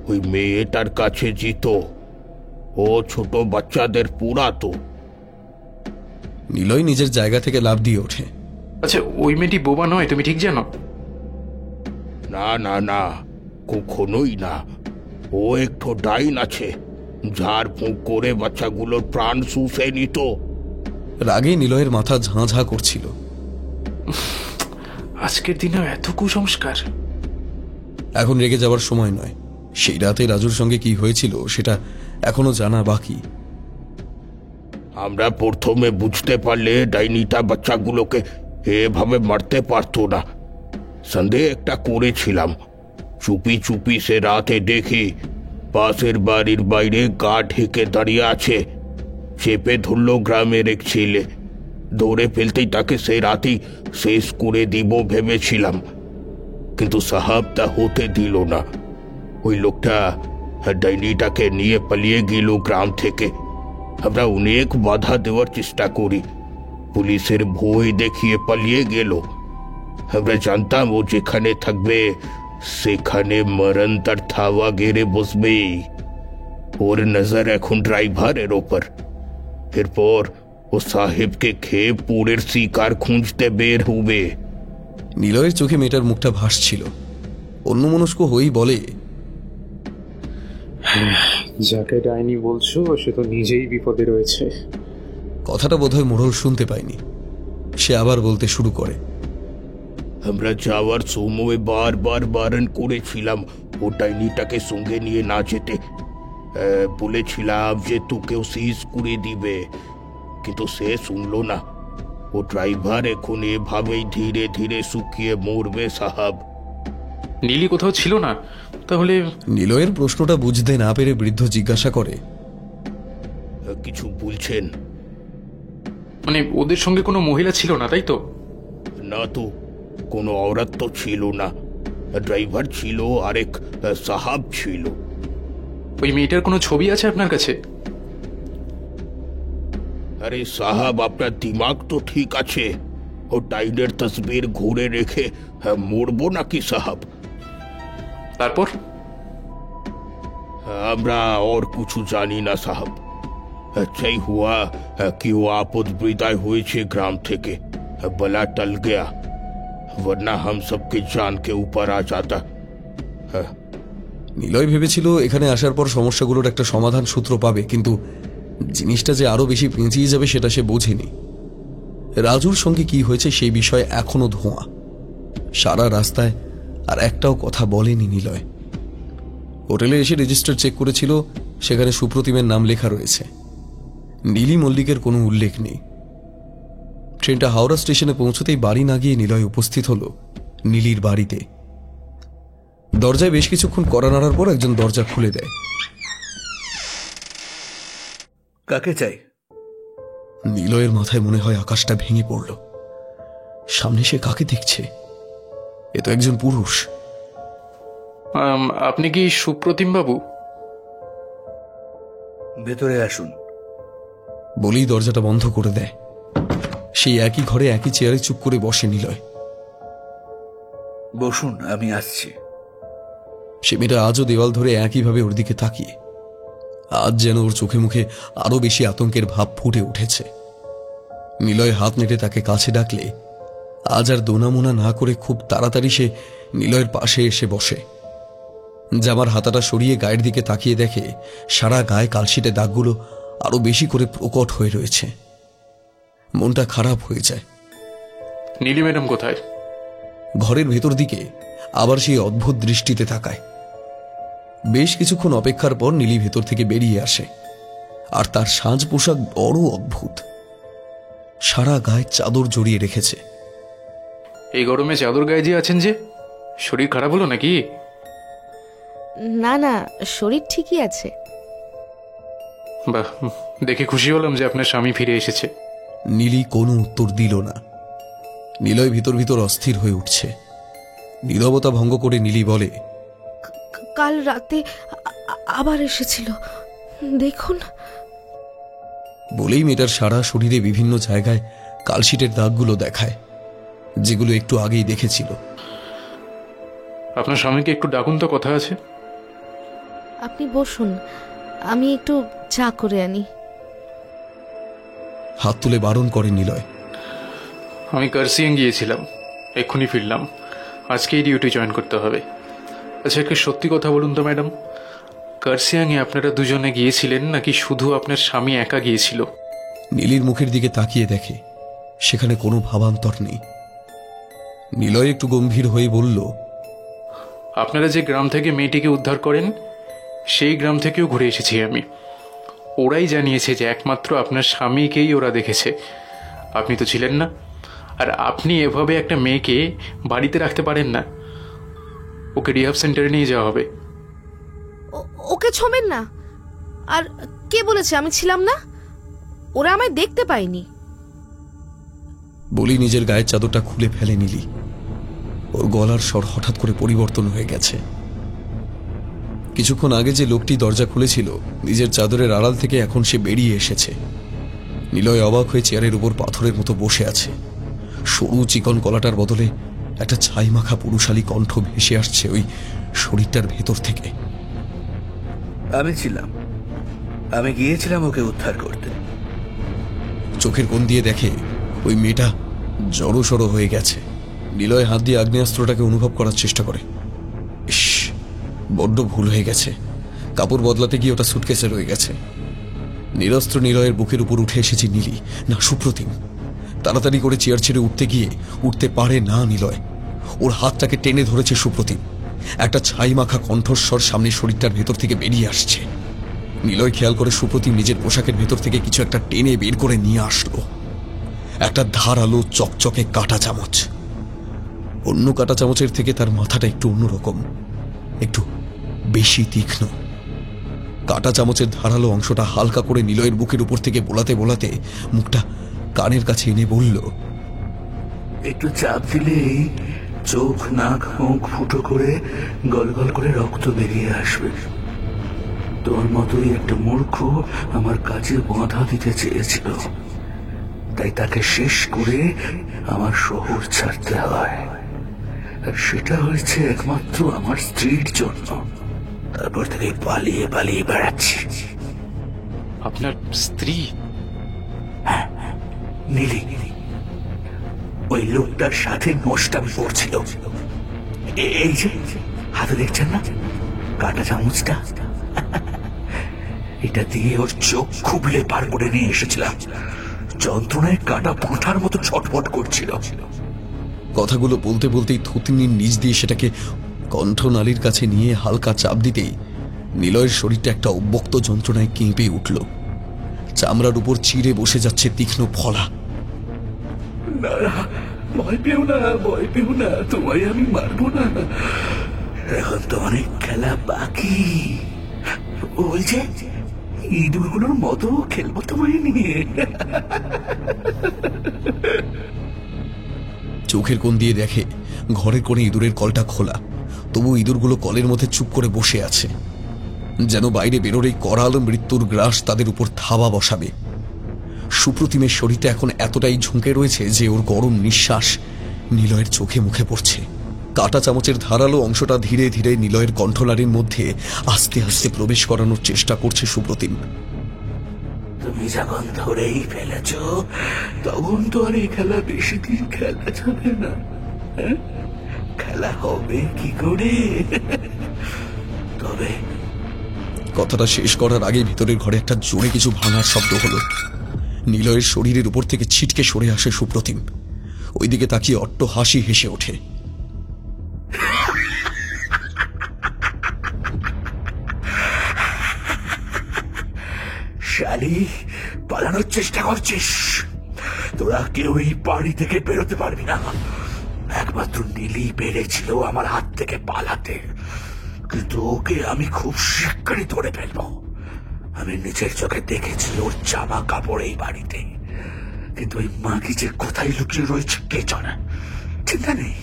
ওই মেয়েটার কাছে যেত। ও ছোট বাচ্চাদের পোড়াতো। নিলয় নিজের জায়গা থেকে লাফ দিয়ে ওঠে। আচ্ছা, ওই মেয়েটি বোবা নয়, তুমি ঠিক জানো? না না না, কখনোই না। ও একটু ডাইন আছে, ঝাড় ফুঁক করে বাচ্চাগুলোর প্রাণ শুষে নিত। রাগে নিলয়ের মাথা ঝাঁ ঝাঁ করছিল। আজকের দিনেও এত কুসংস্কার। এখন রেগে যাওয়ার সময় নয়। সেই রাতে রাজুর সঙ্গে কি হয়েছিল সেটা এখনো জানা বাকি। আমরা প্রথমে বুঝতে পারলে ডাইনিটা বাচ্চাগুলোকে এভাবে মারতে পারতো না। সন্দেহ একটা করেছিলাম। চুপি চুপি সে রাতে দেখি পাশের বাড়ির বাইরে গা ঢেকে দাঁড়িয়ে আছে। চেপে ধরল গ্রামের এক ছেলে। ধরে ফেলতেই তাকে সে রাতেই শেষ করে দিব ভেবেছিলাম, কিন্তু সাহাব তা হতে দিল না। ওই লোকটা ডাইনিটাকে নিয়ে পালিয়ে গেল গ্রাম থেকে। আমরা অনেক বাধা দেওয়ার চেষ্টা করি, পুলিশের ভয় দেখিয়ে পালিয়ে গেল। আমরা জানতাম ও যেখানে থাকবে সেখানে মরণ তার থাওয়া গেড়ে বসবে। ওর নজর এখন ড্রাইভারের ওপর। এরপর ও সাহেবকে খেয়ে পুরের শিকার খুঁজতে বের হবে। নিলয়ের চোখে মেয়েটার মুখটা ভাসছিল। অন্যমনস্ক হয়েই বলে, যাকে ডাইনি বলছো সে তো নিজেই বিপদে রয়েছে। কথাটা বোধহয় মোড়ল শুনতে পায়নি। সে আবার বলতে শুরু করে, আমরা যাওয়ার সময় বারবার বারণ করেছিলাম ও ডাইনিটাকে সঙ্গে নিয়ে না যেতে। বলেছিলাম যে তোকেও সিজ করে দিবে, কিন্তু সে শুনলো না। ও ড্রাইভার এখন এভাবেই ধীরে ধীরে শুকিয়ে মরবে সাহাব। নীলি কোথাও ছিল না তাহলে? নিলয়ের প্রশ্নটা বুঝতে না পেরে বৃদ্ধ জিজ্ঞাসা করে, কিছু বলছেন? মানে ওদের সঙ্গে কোনো মহিলা ছিল না, তাই তো? না তো, কোনো औरत তো ছিল না। ড্রাইভার ছিল, আরেক সাহাব ছিল। ওই মেয়েটার কোনো ছবি আছে আপনার কাছে? আরে সাহাব, আপনার দিমাগ তো ঠিক আছে। ও ডাইনের তসবির ঘুরে রেখে মরবো নাকি সাহাব? তারপর? আমরা और कुछ জানি না সাহাব। চাই হুয়া कि वो आपद विदाई হয়েছে গ্রাম থেকে। बला टल गया, वरना हम सबके जान के ऊपर आ जाता। নিলয় ভেবেছিল এখানে আসার পর সমস্যাগুলোর একটা সমাধান সূত্র পাবে, কিন্তু জিনিসটা যে আরো বেশি পেঁচিয়ে যাবে সেটা সে বোঝেনি। রাজুর সঙ্গে কি হয়েছে সেই বিষয়ে এখনো ধোঁয়া। সারা রাস্তায় আর একটাও কথা বলেনি নিলয়। হোটেলে এসে রেজিস্টার চেক করেছিল, সেখানে সুপ্রতিমের নাম লেখা রয়েছে। নীলি মল্লিকের কোনো উল্লেখ নেই। ট্রেনটা হাওড়া স্টেশনে পৌঁছতেই বাড়ি না গিয়ে নিলয় উপস্থিত হল নীলির বাড়িতে। দরজায় বেশ কিছুক্ষণ কড়া নাড়ার পর একজন দরজা খুলে দেয়। কাকে চাই? নিলয়ের মাথায় মনে হয় আকাশটা ভেঙে পড়ল। সামনে সে কাকে দেখছে? এ তো একজন পুরুষ। আপনি কি সুপ্রতিম বাবু? ভেতরে আসুন। বলেই দরজাটা বন্ধ করে দেয়। সেই একই ঘরে একই চেয়ারে চুপ করে বসে নিলয়। বসুন, আমি আসছি। সে মেয়েটা আজও দেওয়াল ধরে একইভাবে ওর দিকে তাকিয়ে। আজ যেন ওর চোখে মুখে আরো বেশি আতঙ্কের ভাব ফুটে উঠেছে। নিলয় হাত নেড়ে তাকে কাছে ডাকলে আজ আর দোনামোনা না করে খুব তাড়াতাড়ি সে নিলয়ের পাশে এসে বসে। জামার হাতাটা সরিয়ে গায়ের দিকে তাকিয়ে দেখে সারা গায়ে কালশিটে দাগগুলো আরো বেশি করে প্রকট হয়ে রয়েছে। মনটা খারাপ হয়ে যায়। নীলি ম্যাডাম কোথায়? ঘরের ভেতর দিকে আবার সেই অদ্ভুত দৃষ্টিতে তাকায়। বেশ কিছুক্ষণ অপেক্ষার পর নীলি ভেতর থেকে বেরিয়ে আসে। আর তার সাজ পোশাক বড় অদ্ভুত। সারা গায়ে চাদর জড়িয়ে রেখেছে। এই গরমে চাদর গায়ে যে আছেন যে? শরীর খারাপ হলো নাকি? না না, শরীর ঠিকই আছে। বাহ, দেখে খুশি হলাম যে আপনার স্বামী ফিরে এসেছে। নীলি কোনো উত্তর দিল না। নিলয় ভিতর ভিতর অস্থির হয়ে উঠছে। নীরবতা ভঙ্গ করে নীলি বলে, কাল রাতে আবার এসেছিল, দেখুন। বলেই মেয়েটার সারা শরীরে বিভিন্ন জায়গায় কালশিটের দাগগুলো দেখায়, যেগুলো একটু আগেই দেখেছিল। আপনার স্বামীকে একটু ডাকুন তো, কথা আছে। আপনি বসুন, আমি একটু চা করে আনি। হাত তুলে বারণ করে নিলয়। আমি কার্সিয়াং গিয়েছিলাম, এক্ষুনি ফিরলাম। আজকেই ডিউটি জয়েন করতে হবে। আচ্ছা, একটা সত্যি কথা বলুন তো ম্যাডাম, কার্সিয়াংয়ে আপনারা দুজনে গিয়েছিলেন নাকি শুধু আপনার স্বামী একা গিয়েছিল? নীলির মুখের দিকে তাকিয়ে দেখে সেখানে কোনো ভাবান্তর নেই। নিলয় একটু গম্ভীর হয়ে বলল, আপনারা যে গ্রাম থেকে মেয়েটিকে উদ্ধার করেন সেই গ্রাম থেকেও ঘুরে এসেছি আমি। ওরাই জানিয়েছে যে একমাত্র আপনার স্বামীকেই ওরা দেখেছে, আপনি তো ছিলেন না। আর আপনি এভাবে একটা মেয়েকে বাড়িতে রাখতে পারেন না, ওকে রিহাব সেন্টারে নিয়ে যাওয়া হবে। ওকে ছোবেন না। আর কে বলেছে আমি ছিলাম না? ওরা আমায় দেখতে পায়নি। বলি নিজের গায়ের চাদরটা খুলে ফেলে নীলি। ওর গলার স্বর হঠাৎ করে পরিবর্তন হয়ে গেছে। কিছুক্ষণ আগে যে লোকটি দরজা খুলেছিল, নিজের চাদরের আড়াল থেকে এখন সে বেরিয়ে এসেছে। নিলয় অবাক হয়ে চেয়ারের উপর পাথরের মতো বসে আছে। সরু চিকন গলাটার বদলে একটা ছাই মাখা পুরুষালী কণ্ঠ ভেসে আসছে ওই শরীরটার ভেতর থেকে। আমি গিয়েছিলাম ওকে উদ্ধার করতে। চোখের কোণ দিয়ে দেখে ওই মেয়েটা জড়সড় হয়ে গেছে। নিলয় হাত দিয়ে আগ্নেয়াস্ত্রটাকে অনুভব করার চেষ্টা করে। ইস, বড্ড ভুল হয়ে গেছে। কাপড় বদলাতে গিয়ে ওটা সুটকেসে রয়ে গেছে। নিরস্ত্র নিলয়ের বুকের উপর উঠে এসেছে নীলি, না সুপ্রতিম। তাড়াতাড়ি করে চেয়ার ছেড়ে উঠতে গিয়ে উঠতে পারে না নিলয়। ওর হাতটাকে টেনে ধরেছে সুপ্রতিম। একটা ছাই মাখা কণ্ঠস্বর সামনে শরীরটার ভেতর থেকে বেরিয়ে আসছে। নিলয় খেয়াল করে সুপ্রতিম নিজের পোশাকের ভেতর থেকে কিছু একটা টেনে বের করে নিয়ে আসলো। একটা ধারালো চকচকে কাঁটা চামচ। অন্য কাঁটা চামচের থেকে তার মাথাটা একটু অন্যরকম, একটু বেশি তীক্ষ্ণ। কাঁটা চামচের ধারালো অংশটা হালকা করে নিলয়ের বুকের উপর থেকে বোলাতে বোলাতে মুখটা কানের কাছে এনে বলল, একটু চাপ দিলেই চোখ, নাক, মুখ ফুটো করে গল গল করে রক্ত বেরিয়ে আসবে। তোর মতোই একটা মূর্খ আমার কাজে বাধা দিতে চেয়েছিল, তাই তাকে শেষ করে আমার শহর ছাড়তে হয়। আর সেটা হয়েছে একমাত্র আমার স্ত্রীর জন্য। তারপর থেকে পালিয়ে পালিয়ে বেড়াচ্ছি। আপনার স্ত্রী? হ্যাঁ, নীলি। ওই লোকটার সাথে নোষ্টামি করছিল। এই যে হাতে দেখছেন না কাঁটা চামচটা, এটা দিয়ে ওর চোখ খুবলে পার করে নিয়ে এসেছিলাম। যন্ত্রণায় কাঁটা পাঁঠার মতো ছটফট করছিল। কথাগুলো বলতে বলতেই থুতনির নিচ দিয়ে সেটাকে কণ্ঠনালীর কাছে নিয়ে হালকা চাপ দিতেই নিলয়ের শরীরটা একটা অব্যক্ত যন্ত্রণায় কেঁপে উঠল। চামড়ার উপর চিড়ে বসে যাচ্ছে তীক্ষ্ণ ফলা। না, ভয় পেও না, ভয় পেও না, তোমায় আমি মারবো না। এখন তো অনেক খেলা বাকি। ওই যে ইঁদুরগুলোর মতো খেলবো তোমায় নিয়ে। চোখের কোণ দিয়ে দেখে ঘরের কোণে ইঁদুরের কলটা খোলা, তবু ইঁদুরগুলো কলের মধ্যে চুপ করে বসে আছে, যেন বাইরে বেরোলেই করাল মৃত্যুর গ্রাস তাদের উপর থাবা বসাবে। সুপ্রতিমের শরীরটা এখন এতটাই ঝুঁকে রয়েছে যে ওর গরম নিঃশ্বাস নিলয়ের চোখে মুখে পড়ছে। কাঁটা চামচের ধারালো অংশটা ধীরে ধীরে নিলয়ের কণ্ঠনালীর মধ্যে আস্তে আস্তে প্রবেশ করানোর চেষ্টা করছে সুপ্রতিম। তুমি যখন ধরেই ফেলেছ, তখন তো আর এই খেলা বেশি দিন খেলা যাবে না। খেলা হবে কি করে? তবে কথাটা শেষ করার আগে ভিতরের ঘরে একটা জোরে কিছু ভাঙার শব্দ হলো। নিলয়ের শরীরের উপর থেকে ছিটকে সরে আসে সুপ্রতিম। ওইদিকে তাকিয়ে অট্ট হাসি হেসে ওঠে। শালি, পালানোর চেষ্টা করছিস? তোরা কেউ এই বাড়ি থেকে বেরোতে পারবি না। একমাত্র নীলি পেরেছিল আমার হাত থেকে পালাতে। কিন্তু ওকে আমি খুব শিগগিরই ধরে ফেলবো। আমি নিজের চোখে দেখেছি ওর জামা কাপড় এই বাড়িতে, কিন্তু ওই মাগি যে কোথায় লুকিয়ে রয়েছে কে জানে। চিন্তা নেই,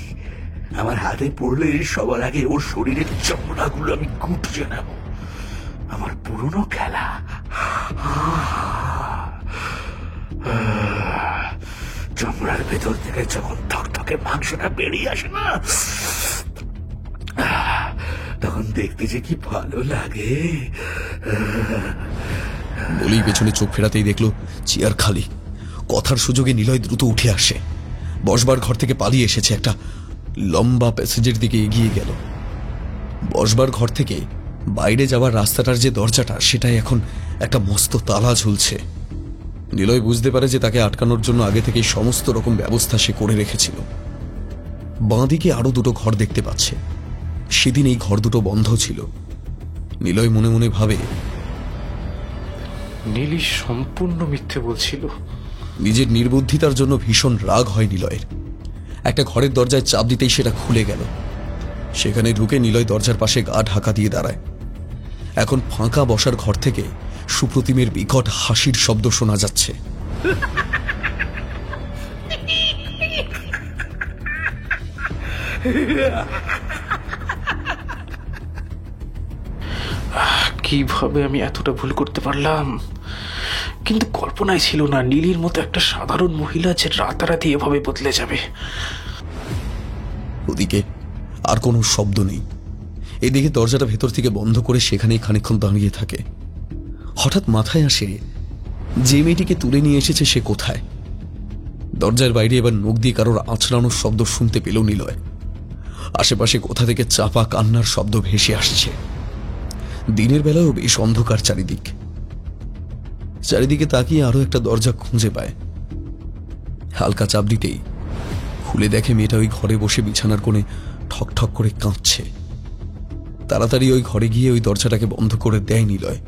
আমার হাতে পড়লে সবার আগে ওর শরীরের চামড়াগুলো আমি গুটিয়ে নেব। আমার পুরনো খেলা। চামড়ার ভেতর থেকে যখন থকথকে মাংসটা বেরিয়ে আসে না, তখন দেখতে যে কি ভালো লাগে। বলেই পেছনে চোখ ফেরাতেই দেখলো চেয়ার খালি। কথার সুযোগে নিলয় দ্রুত উঠে আসে। বসবার ঘর থেকে পালিয়ে এসেছে, একটা লম্বা প্যাসেজের দিকে এগিয়ে গেল। বসবার ঘর থেকে বাইরে যাওয়ার রাস্তাটার যে দরজাটা, সেটাই এখন একটা মস্ত তালা ঝুলছে। নিলয় বুঝতে পারে যে তাকে আটকানোর জন্য আগে থেকেই সমস্ত রকম ব্যবস্থা সে করে রেখেছিল। বাঁদিকে আরো দুটো ঘর দেখতে পাচ্ছে। সেদিন এই ঘর দুটো বন্ধ ছিল। নিলয় মনে মনে ভাবে, নীলি সম্পূর্ণ মিথ্যে বলছিল। নিজের নির্বুদ্ধিতার জন্য ভীষণ রাগ হয় নিলয়ের। একটা ঘরের দরজায় চাপ দিতেই সেটা খুলে গেল। সেখানে ঢুকে নিলয় দরজার পাশে গা ঢাকা দিয়ে দাঁড়ায়। এখন ফাঁকা বসার ঘর থেকে সুপ্রতিমের বিকট হাসির শব্দ শোনা যাচ্ছে। কিভাবে আমি এতটা ভুল করতে পারলাম? কিন্তু কল্পনায় ছিল না নীলির মতো একটা সাধারণ মহিলা যে রাতারাতি এভাবে বদলে যাবে। ওদিকে আর কোনো শব্দ নেই। এদিকে দরজাটা ভেতর থেকে বন্ধ করে সেখানেই খানিকক্ষণ দাঁড়িয়ে থাকে। হঠাৎ মাথায় আসে যে মেয়েটিকে তুলে নিয়ে এসেছে সে কোথায়। দরজার বাইরে এবার নখ দিয়ে কারোর আঁচড়ানোর শব্দ শুনতে পেল নিলয়। আশেপাশে কোথা থেকে চাপা কান্নার শব্দ ভেসে আসছে। দিনের বেলায়ও বেশ অন্ধকার চারিদিক। চারিদিকে তাকিয়ে আরো একটা দরজা খুঁজে পায়। হালকা চাপ দিতেই খুলে দেখে মেয়েটা ওই ঘরে বসে বিছানার কোণে ঠক ঠক করে কাঁদছে। তাড়াতাড়ি ওই ঘরে গিয়ে ওই দরজাটাকে বন্ধ করে দেয় নিলয়।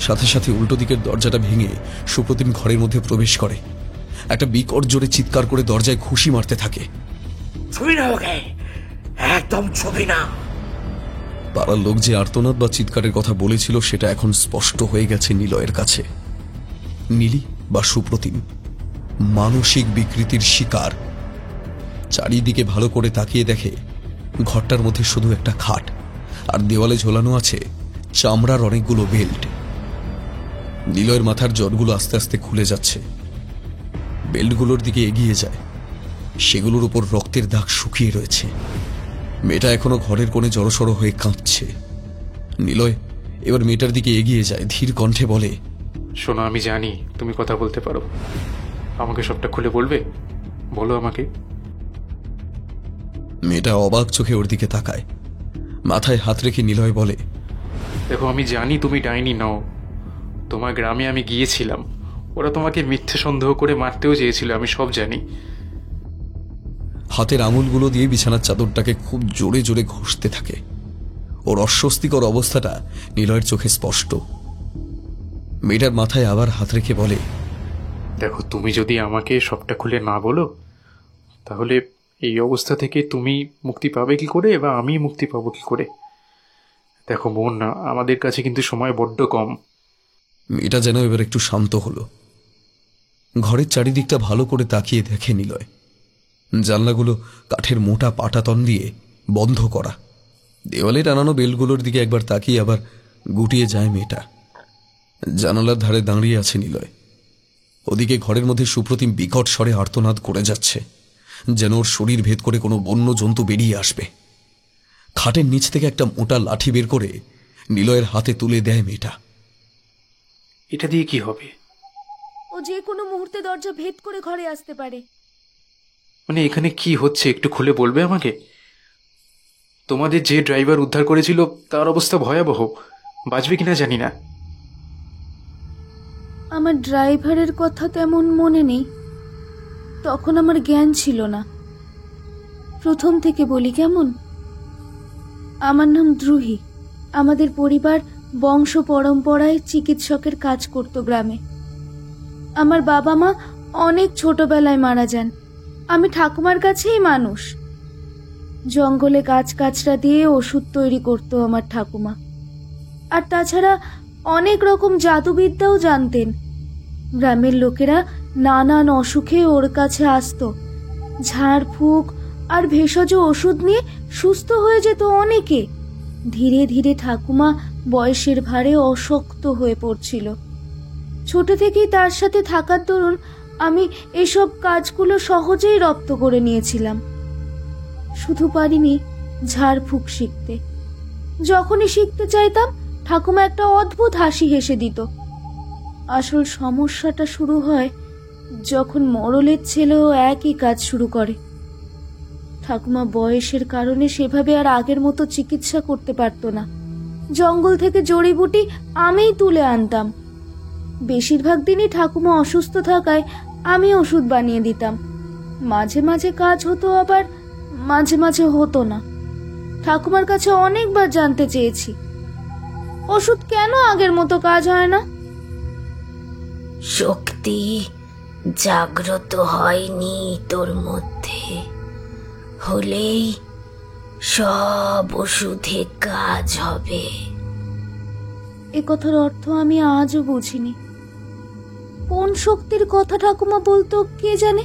সাথে সাথে উল্টো দিকের দরজাটা ভেঙে সুপ্রতিম ঘরের মধ্যে প্রবেশ করে। একটা বিকট জোরে চিৎকার করে দরজায় ঘুষি মারতে থাকে। ছবি না ওকে, একদম ছবি না। পাড়ার লোক যে আর্তনাদ বা চিৎকারের কথা বলেছিল সেটা এখন স্পষ্ট হয়ে গেছে নিলয়ের কাছে। নীলি বা সুপ্রতিম মানসিক বিকৃতির শিকার। চারিদিকে ভালো করে তাকিয়ে দেখে ঘরটার মধ্যে শুধু একটা খাট, আর দেওয়ালে ঝোলানো আছে চামড়ার অনেকগুলো বেল্ট। নিলয়ের মাথার জটগুলো আস্তে আস্তে খুলে যাচ্ছে। বেল্টগুলোর দিকে এগিয়ে যায়। সেগুলোর উপর রক্তের দাগ শুকিয়ে রয়েছে। মেয়েটা এখনো ঘরের কোণে জড়সড় হয়ে কাঁদছে। নিলয় এবার মেয়েটার দিকে এগিয়ে যায়, ধীর কণ্ঠে বলে, শোনো, আমি জানি তুমি কথা বলতে পারো। আমাকে সবটা খুলে বলবে? বলো আমাকে। মেয়েটা অবাক চোখে ওর দিকে তাকায়। মাথায় হাত রেখে নিলয় বলে, দেখো, আমি জানি তুমি ডাইনি নও। তোমার গ্রামে আমি গিয়েছিলাম। ওরা তোমাকে মিথ্যে সন্দেহ করে মারতেও চেয়েছিল, আমি সব জানি। হাতের আঙুলগুলো দিয়ে বিছানার চাদরটাকে খুব জোরে জোরে ঘষতে থাকে। ওর অস্বস্তিকর অবস্থাটা নিলয়ের চোখে স্পষ্ট। মেয়েটার মাথায় আবার হাত রেখে বলে, দেখো, তুমি যদি আমাকে সবটা খুলে না বলো, তাহলে এই অবস্থা থেকে তুমি মুক্তি পাবে কি করে, বা আমি মুক্তি পাবো কি করে? দেখো বোন, না, আমাদের কাছে কিন্তু সময় বড্ড কম। মেয়েটা যেন এবার একটু শান্ত হলো। ঘরের চারিদিকটা ভালো করে তাকিয়ে দেখে নিলয়। জানলাগুলো কাঠের মোটা পাটাতন দিয়ে বন্ধ করা। দেওয়ালে টানানো বেলগুলোর দিকে একবার তাকিয়ে আবার গুটিয়ে যায় মেয়েটা। জানালার ধারে দাঁড়িয়ে আছে নিলয়। ওদিকে ঘরের মধ্যে সুপ্রতিম বিকট স্বরে আর্তনাদ করে যাচ্ছে, যেন ওর শরীর ভেদ করে কোনো বন্য জন্তু বেরিয়ে আসবে। খাটের নিচ থেকে একটা মোটা লাঠি বের করে নিলয়ের হাতে তুলে দেয় মেয়েটা। এটা দিয়ে কি হবে? ও যে কোনো মুহূর্তে দরজা ভেদ করে ঘরে আসতে পারে। মানে এখানে কি হচ্ছে একটু খুলে বলবে আমাকে? তোমাদের যে ড্রাইভার উদ্ধার করেছিল তার অবস্থা ভয়াবহ, বাঁচবে কিনা জানি না। আমার ড্রাইভারের কথা তেমন মনে নেই, তখন আমার জ্ঞান ছিল না। প্রথম থেকে বলি কেমন? আমার নাম দ্রুহি। আমাদের পরিবার বংশ পরম্পরায় চিকিৎসকের কাজ করত গ্রামে। আমার বাবা মা অনেক ছোটবেলায় মারা যান। আমি ঠাকুমার কাছেই মানুষ। জঙ্গলে গাছ গাছড়া দিয়ে ওষুধ তৈরি করতো আমার ঠাকুমা। আর তাছাড়া অনেক রকম জাদুবিদ্যাও জানতেন। গ্রামের লোকেরা নানান অসুখে ওর কাছে আসতো। ঝাড়ফুঁক আর ভেষজ ওষুধ নিয়ে সুস্থ হয়ে যেত অনেকে। ধীরে ধীরে ঠাকুমা বয়সের ভারে অশক্ত হয়ে পড়ছিল। ছোট থেকেই তার সাথে থাকার দরুন আমি এসব কাজগুলো সহজেই রপ্ত করে নিয়েছিলাম। শুধু পারিনি ঝাড়ফুঁক শিখতে। যখনই শিখতে চাইতাম ঠাকুমা একটা অদ্ভুত হাসি হেসে দিত। আসল সমস্যাটা শুরু হয় যখন মোড়লের ছেলেও একই কাজ শুরু করে। ঠাকুমা বয়সের কারণে সেভাবে আর আগের মতো চিকিৎসা করতে পারতো না। জঙ্গল থেকে জড়িবুটি আমিই তুলে আনতাম। বেশিরভাগ দিনই ঠাকুমা অসুস্থ থাকায় আমি ওষুধ বানিয়ে দিতাম। মাঝে মাঝে কাজ হতো, আবার মাঝে মাঝে হতো না। ঠাকুমার কাছে অনেকবার জানতে চেয়েছি ওষুধ কেন আগের মতো কাজ হয় না। শক্তি জাগ্রত হয়নি তোর মধ্যে, হলেই সব ওষুধে কাজ হবে। এ কথার অর্থ আমি আজও বুঝিনি। কোন শক্তির কথা ঠাকুমা বলতো কে জানে।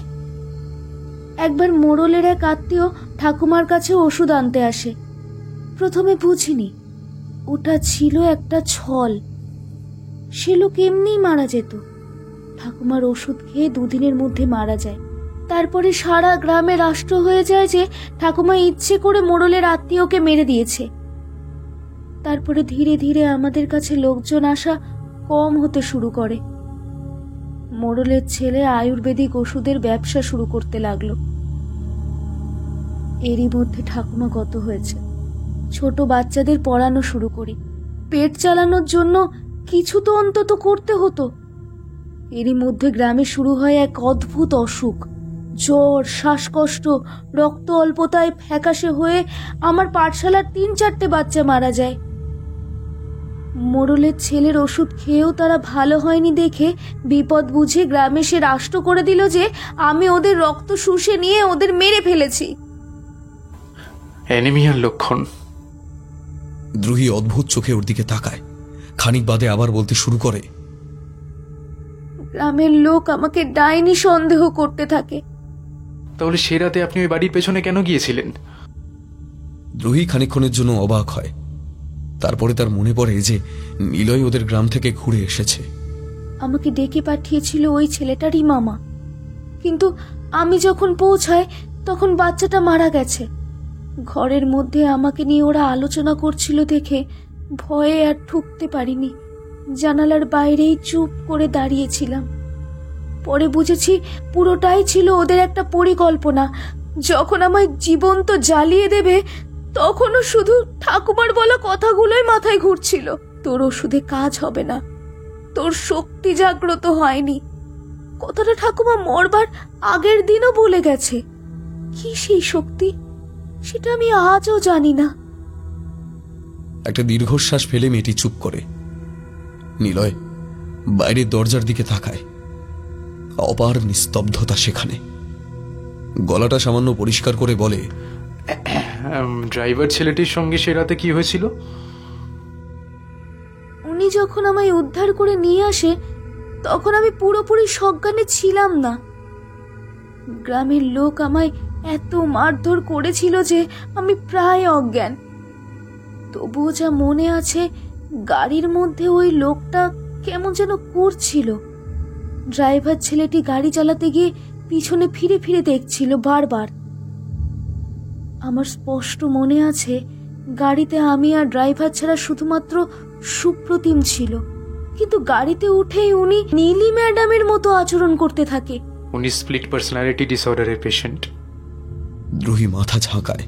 একবার মোড়লের এক আত্মীয় ঠাকুমার কাছে ওষুধ আনতে আসে। প্রথমে বুঝিনি ওটা ছিল একটা ছল। সে লোক এমনিই মারা যেত। ঠাকুমার ওষুধ খেয়ে 2 দিনের মধ্যে মারা যায়। তারপরে সারা গ্রামে রাষ্ট্র হয়ে যায় যে ঠাকুমা ইচ্ছে করে মোড়লের আত্মীয়কে মেরে দিয়েছে। তারপরে ধীরে ধীরে আমাদের কাছে লোকজন আসা কম হতে শুরু করে। মোড়লের ছেলে আয়ুর্বেদিক ওষুধের ব্যবসা শুরু করতে লাগলো। এরই মধ্যে ঠাকুমা গত হয়েছে। ছোট বাচ্চাদের পড়ানো শুরু করি। পেট চালানোর জন্য কিছু তো অন্তত করতে হতো। এরই মধ্যে গ্রামে শুরু হয় এক অদ্ভুত অসুখ। জ্বর, শ্বাসকষ্ট, রক্ত অল্পতায় ফ্যাকাশে হয়ে আমার পাঠশালার 3-4টে বাচ্চা মারা যায়। মোড়লের ছেলের ওষুধ খেয়েও তারা ভালো হয়নি দেখে বিপদ বুঝে গ্রামে সে রাষ্ট্র করে দিল যে আমি ওদের রক্ত শুষে নিয়ে ওদের মেরে ফেলেছি। অ্যানিমিয়ার লক্ষণ। দ্রুহি অদ্ভুত চোখে ওর দিকে তাকায়। খানিক বাদে আবার বলতে শুরু করে, গ্রামের লোক আমাকে ডাইনি সন্দেহ করতে থাকে। তাহলে সে রাতে আপনি ওই বাড়ির পেছনে কেন গিয়েছিলেন? দ্রুহি খানিকক্ষণের জন্য অবাক হয়। তারপরে তার মনে পড়ে যে নিলয় ওদের গ্রাম থেকে ঘুরে এসেছে। আমাকে ডেকে পাঠিয়েছিল ওই ছেলেটারই মামা। কিন্তু আমি যখন পৌঁছাই তখন বাচ্চাটা মারা গেছে। ঘরের মধ্যে আমাকে নিয়ে ওরা আলোচনা করছিল দেখে ভয়ে আর ঢুকতে পারিনি। জানালার বাইরেই চুপ করে দাঁড়িয়েছিলাম। পরে বুঝেছি পুরোটাই ছিল ওদের একটা পরিকল্পনা। যখন আমায় জীবন্ত জ্বালিয়ে দেবে তখনও শুধু ঠাকুমার বলা কথাগুলোই মাথায় ঘুরছিল। তোর ওষুধে কাজ হবে না, তোর শক্তি জাগ্রত হয়নি। কথাটা ঠাকুমা মরবার আগের দিনও বলে গেছে। কি সেই শক্তি সেটা আমি আজও জানি না। একটা দীর্ঘশ্বাস ফেলে মেয়েটি চুপ করে। নিলয় বাইরের দরজার দিকে তাকায়। অপার নিস্তব্ধতা সেখানে। গলাটা সামান্য পরিষ্কার করে বলে, ড্রাইভার ছেলেটির সঙ্গে সে রাতে কি হয়েছিল? উনি যখন আমায় উদ্ধার করে নিয়ে আসে তখন আমি পুরোপুরি সজ্ঞানে ছিলাম না। গ্রামের লোক আমায় এত মারধর করেছিল যে আমি প্রায় অজ্ঞান। তবুও যা মনে আছে, গাড়ির মধ্যে ওই লোকটা কেমন যেন করছিল। ড্রাইভার ছেলেটি গাড়ি চালাতে গিয়ে পিছনে ফিরে ফিরে দেখছিল বারবার। আমার স্পষ্ট মনে আছে গাড়িতে আমি আর ড্রাইভার ছাড়া শুধুমাত্র সুপ্রতিম ছিল। কিন্তু গাড়িতে উঠেই উনি নীলি ম্যাডামের মতো আচরণ করতে থাকে। উনি স্প্লিট পার্সোনালিটি ডিসঅর্ডারের পেশেন্ট। দ্রুহি মাথা ঝাঁকায়।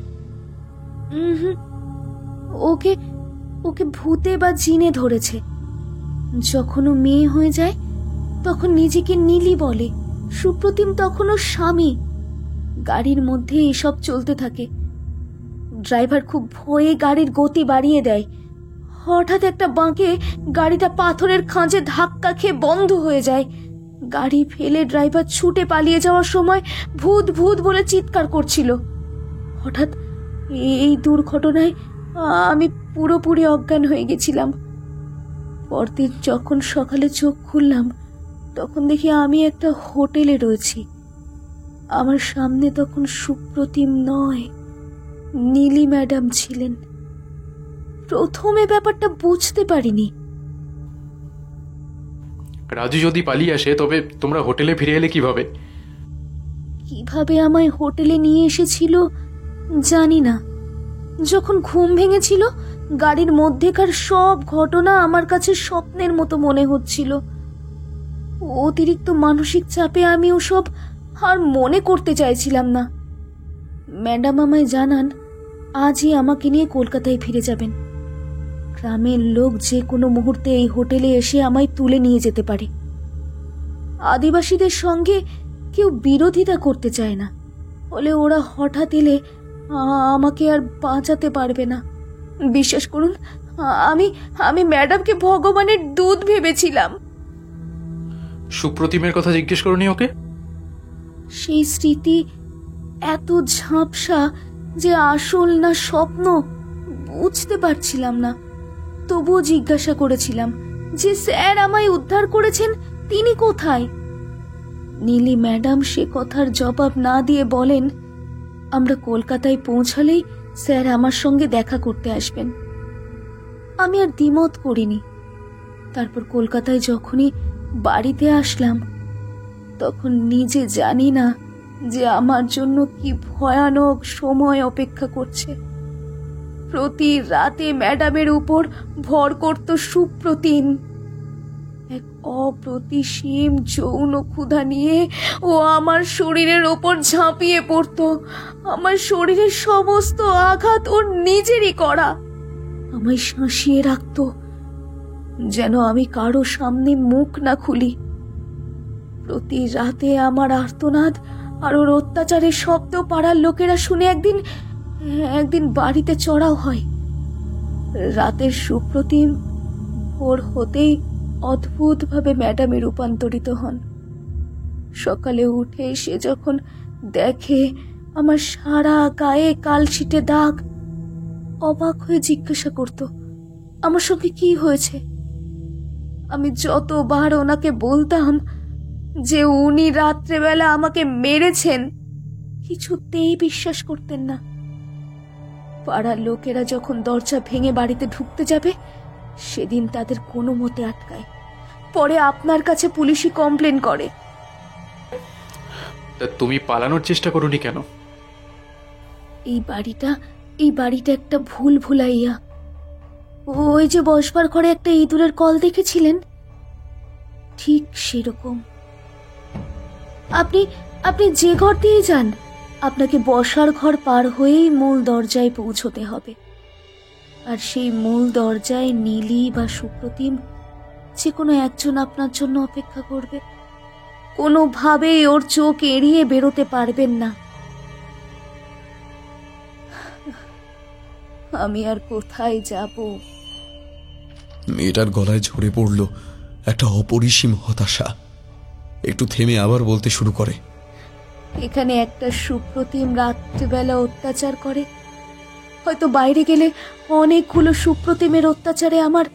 ওকে ওকে ভূতে বা জিনে ধরেছে। যখন ও মেয়ে হয়ে যায় তখন নিজেকে নীলি বলে। সুপ্রতিম তখনও স্বামী। গাড়ির মধ্যে এসব চলতে থাকে। ড্রাইভার খুব ভয়ে গাড়ির গতি বাড়িয়ে দেয়। হঠাৎ একটা বাঁকে গাড়িটা পাথরের খাঁজে ধাক্কা খেয়ে বন্ধ হয়ে যায়। গাড়ি ফেলে ড্রাইভার ছুটে পালিয়ে যাওয়ার সময় ভূত ভূত বলে চিৎকার করছিল। হঠাৎ এই দুর্ঘটনায় আমি পুরোপুরি অজ্ঞান হয়ে গেছিলাম। পরদিন যখন সকালে চোখ খুললাম তখন দেখি আমি একটা হোটেলে রয়েছি। আমার সামনে তখন সুপ্রতিম নয়, নীলি ম্যাডাম ছিলেন। প্রথমে ব্যাপারটা বুঝতে পারিনি। রাজু যদি পালিয়ে আসে তবে তোমরা হোটেলে ফিরে এলে কিভাবে? কিভাবে আমায় হোটেলে নিয়ে এসেছিল জানি না। যখন ঘুম ভেঙেছিল গাড়ির মধ্যেকার সব ঘটনা আমার কাছে স্বপ্নের মতো মনে হচ্ছিল। অতিরিক্ত মানসিক চাপে আমি ওসব আর মনে করতে চাইছিলাম না। ম্যাডাম আমায় জানান আজই আমাকে নিয়ে কলকাতায় ফিরে যাবেন। গ্রামের লোক যে কোনো মুহূর্তে এই হোটেলে এসে আমায় তুলে নিয়ে যেতে পারে। আদিবাসীদের সঙ্গে কেউ বিরোধিতা করতে চায় না, ফলে ওরা হঠাৎ এলে আমাকে আর বাঁচাতে পারবে না। বিশ্বাস করুন, আমি ম্যাডামকে ভগবানের দুধ ভেবেছিলাম। সুপ্রতিমের কথা জিজ্ঞেস করনি ওকে? সেই স্মৃতি এত ঝাপসা যে আসল না স্বপ্ন বুঝতে পারছিলাম না। তবুও জিজ্ঞাসা করেছিলাম যে স্যার আমায় উদ্ধার করেছেন তিনি কোথায়। নীলি ম্যাডাম সে কথার জবাব না দিয়ে বলেন, আমরা কলকাতায় পৌঁছালেই স্যার আমার সঙ্গে দেখা করতে আসবেন। আমি আর দ্বিমত করিনি। তারপর কলকাতায় যখনই বাড়িতে আসলাম তখন নিজে জানি না যে আমার জন্য কি ভয়ানক সময় অপেক্ষা করছে। প্রতি রাতে ম্যাডামের উপর ভর করত সুপ্রতিম। এক অপ্রতিসীম যৌন ক্ষুধা নিয়ে ও আমার শরীরের ওপর ঝাঁপিয়ে পড়ত। আমার শরীরের সমস্ত আঘাত ওর নিজেরই করা। আমায় শাসিয়ে রাখত যেন আমি কারো সামনে মুখ না খুলি। প্রতি রাতে আমার আর্তনাদ আর ওর অত্যাচারের শব্দ পাড়ার লোকেরা শুনে একদিন বাড়িতে চড়াও হয়। রাতের সুপ্রতিম ভোর হতেই অদ্ভুতভাবে ম্যাডামে রূপান্তরিত হন। সকালে উঠে সে যখন দেখে আমার সারা গায়ে কালশিটে দাগ, অবাক হয়ে জিজ্ঞাসা করত আমার সঙ্গে কি হয়েছে। আমি যতবার ওনাকে বলতাম যে উনি রাত্রেবেলা আমাকে মেরেছেন, কিছুতেই বিশ্বাস করতেন না। পাড়ার লোকেরা যখন দরজা ভেঙে বাড়িতে ঢুকতে যাবে সেদিন তাদের কোনো মতে আটকায়, পরে আপনার কাছে পুলিশি কমপ্লেন করে। তা তুমি পালানোর চেষ্টা করোনি কেন? এই বাড়িটা একটা ভুল ভুলাইয়া। ওই যে বসবার ঘরে একটা ইঁদুরের কল দেখেছিলেন, ঠিক সেরকম। আপনি যে ঘর দিয়ে যান আপনাকে বসার ঘর পার হয়েই মূল দরজায় পৌঁছতে হবে। আর সেই মূল দরজায় নীলি বা সুপ্রতিম যে কোনো একজন আপনার জন্য অপেক্ষা করবে। কোনোভাবেই ওর চোখ এড়িয়ে বেরোতে পারবেন না। আমি আর কোথায় যাব? মেয়েটার গলায় ঝরে পড়ল একটা অপরিসীম হতাশা। একটু থেমে আবার বলতে শুরু করে, এখানে একটা সুপ্রতিম রাত্রিবেলা অত্যাচার করে, হয়তো বাইরে গেলে অনেকগুলো সুপ্রতিমের অত্যাচারে আমার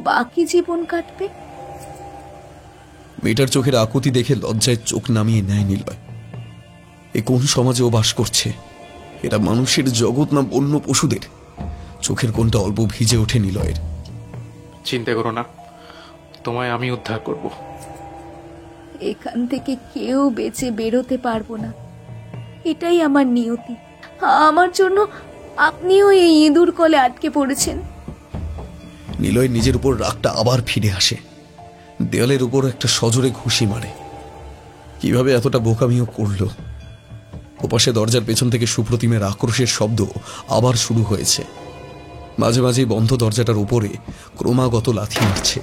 বাকি জীবন কাটবে। মেয়েটার চোখের আকুতি দেখে লজ্জায় চোখ নামিয়ে নেয় নিলয়। এ কোন সমাজে ও বাস করছে? এটা মানুষের জগৎ না বন্য পশুদের? চোখের কোনটা অল্প ভিজে ওঠে নিলয়ের। চিন্তা করো না, তোমায় আমি উদ্ধার করব। এখান থেকে কেউ বেঁচে বেরোতে পারবো না, এটাই আমার নিয়তি। আমার জন্য আপনিও এই ইঁদুর কলে আটকে পড়েছেন। নিলয় নিজের উপর রাগটা আবার ফিরে আসে। দেয়ালের উপর একটা সজোরে ঘুষি মারে। কিভাবে এতটা বোকামিও করল? ওপাশে দরজার পেছন থেকে সুপ্রতিমের আক্রোশের শব্দ আবার শুরু হয়েছে। মাঝে মাঝেই বন্ধ দরজাটার উপরে ক্রমাগত লাথি মারছে।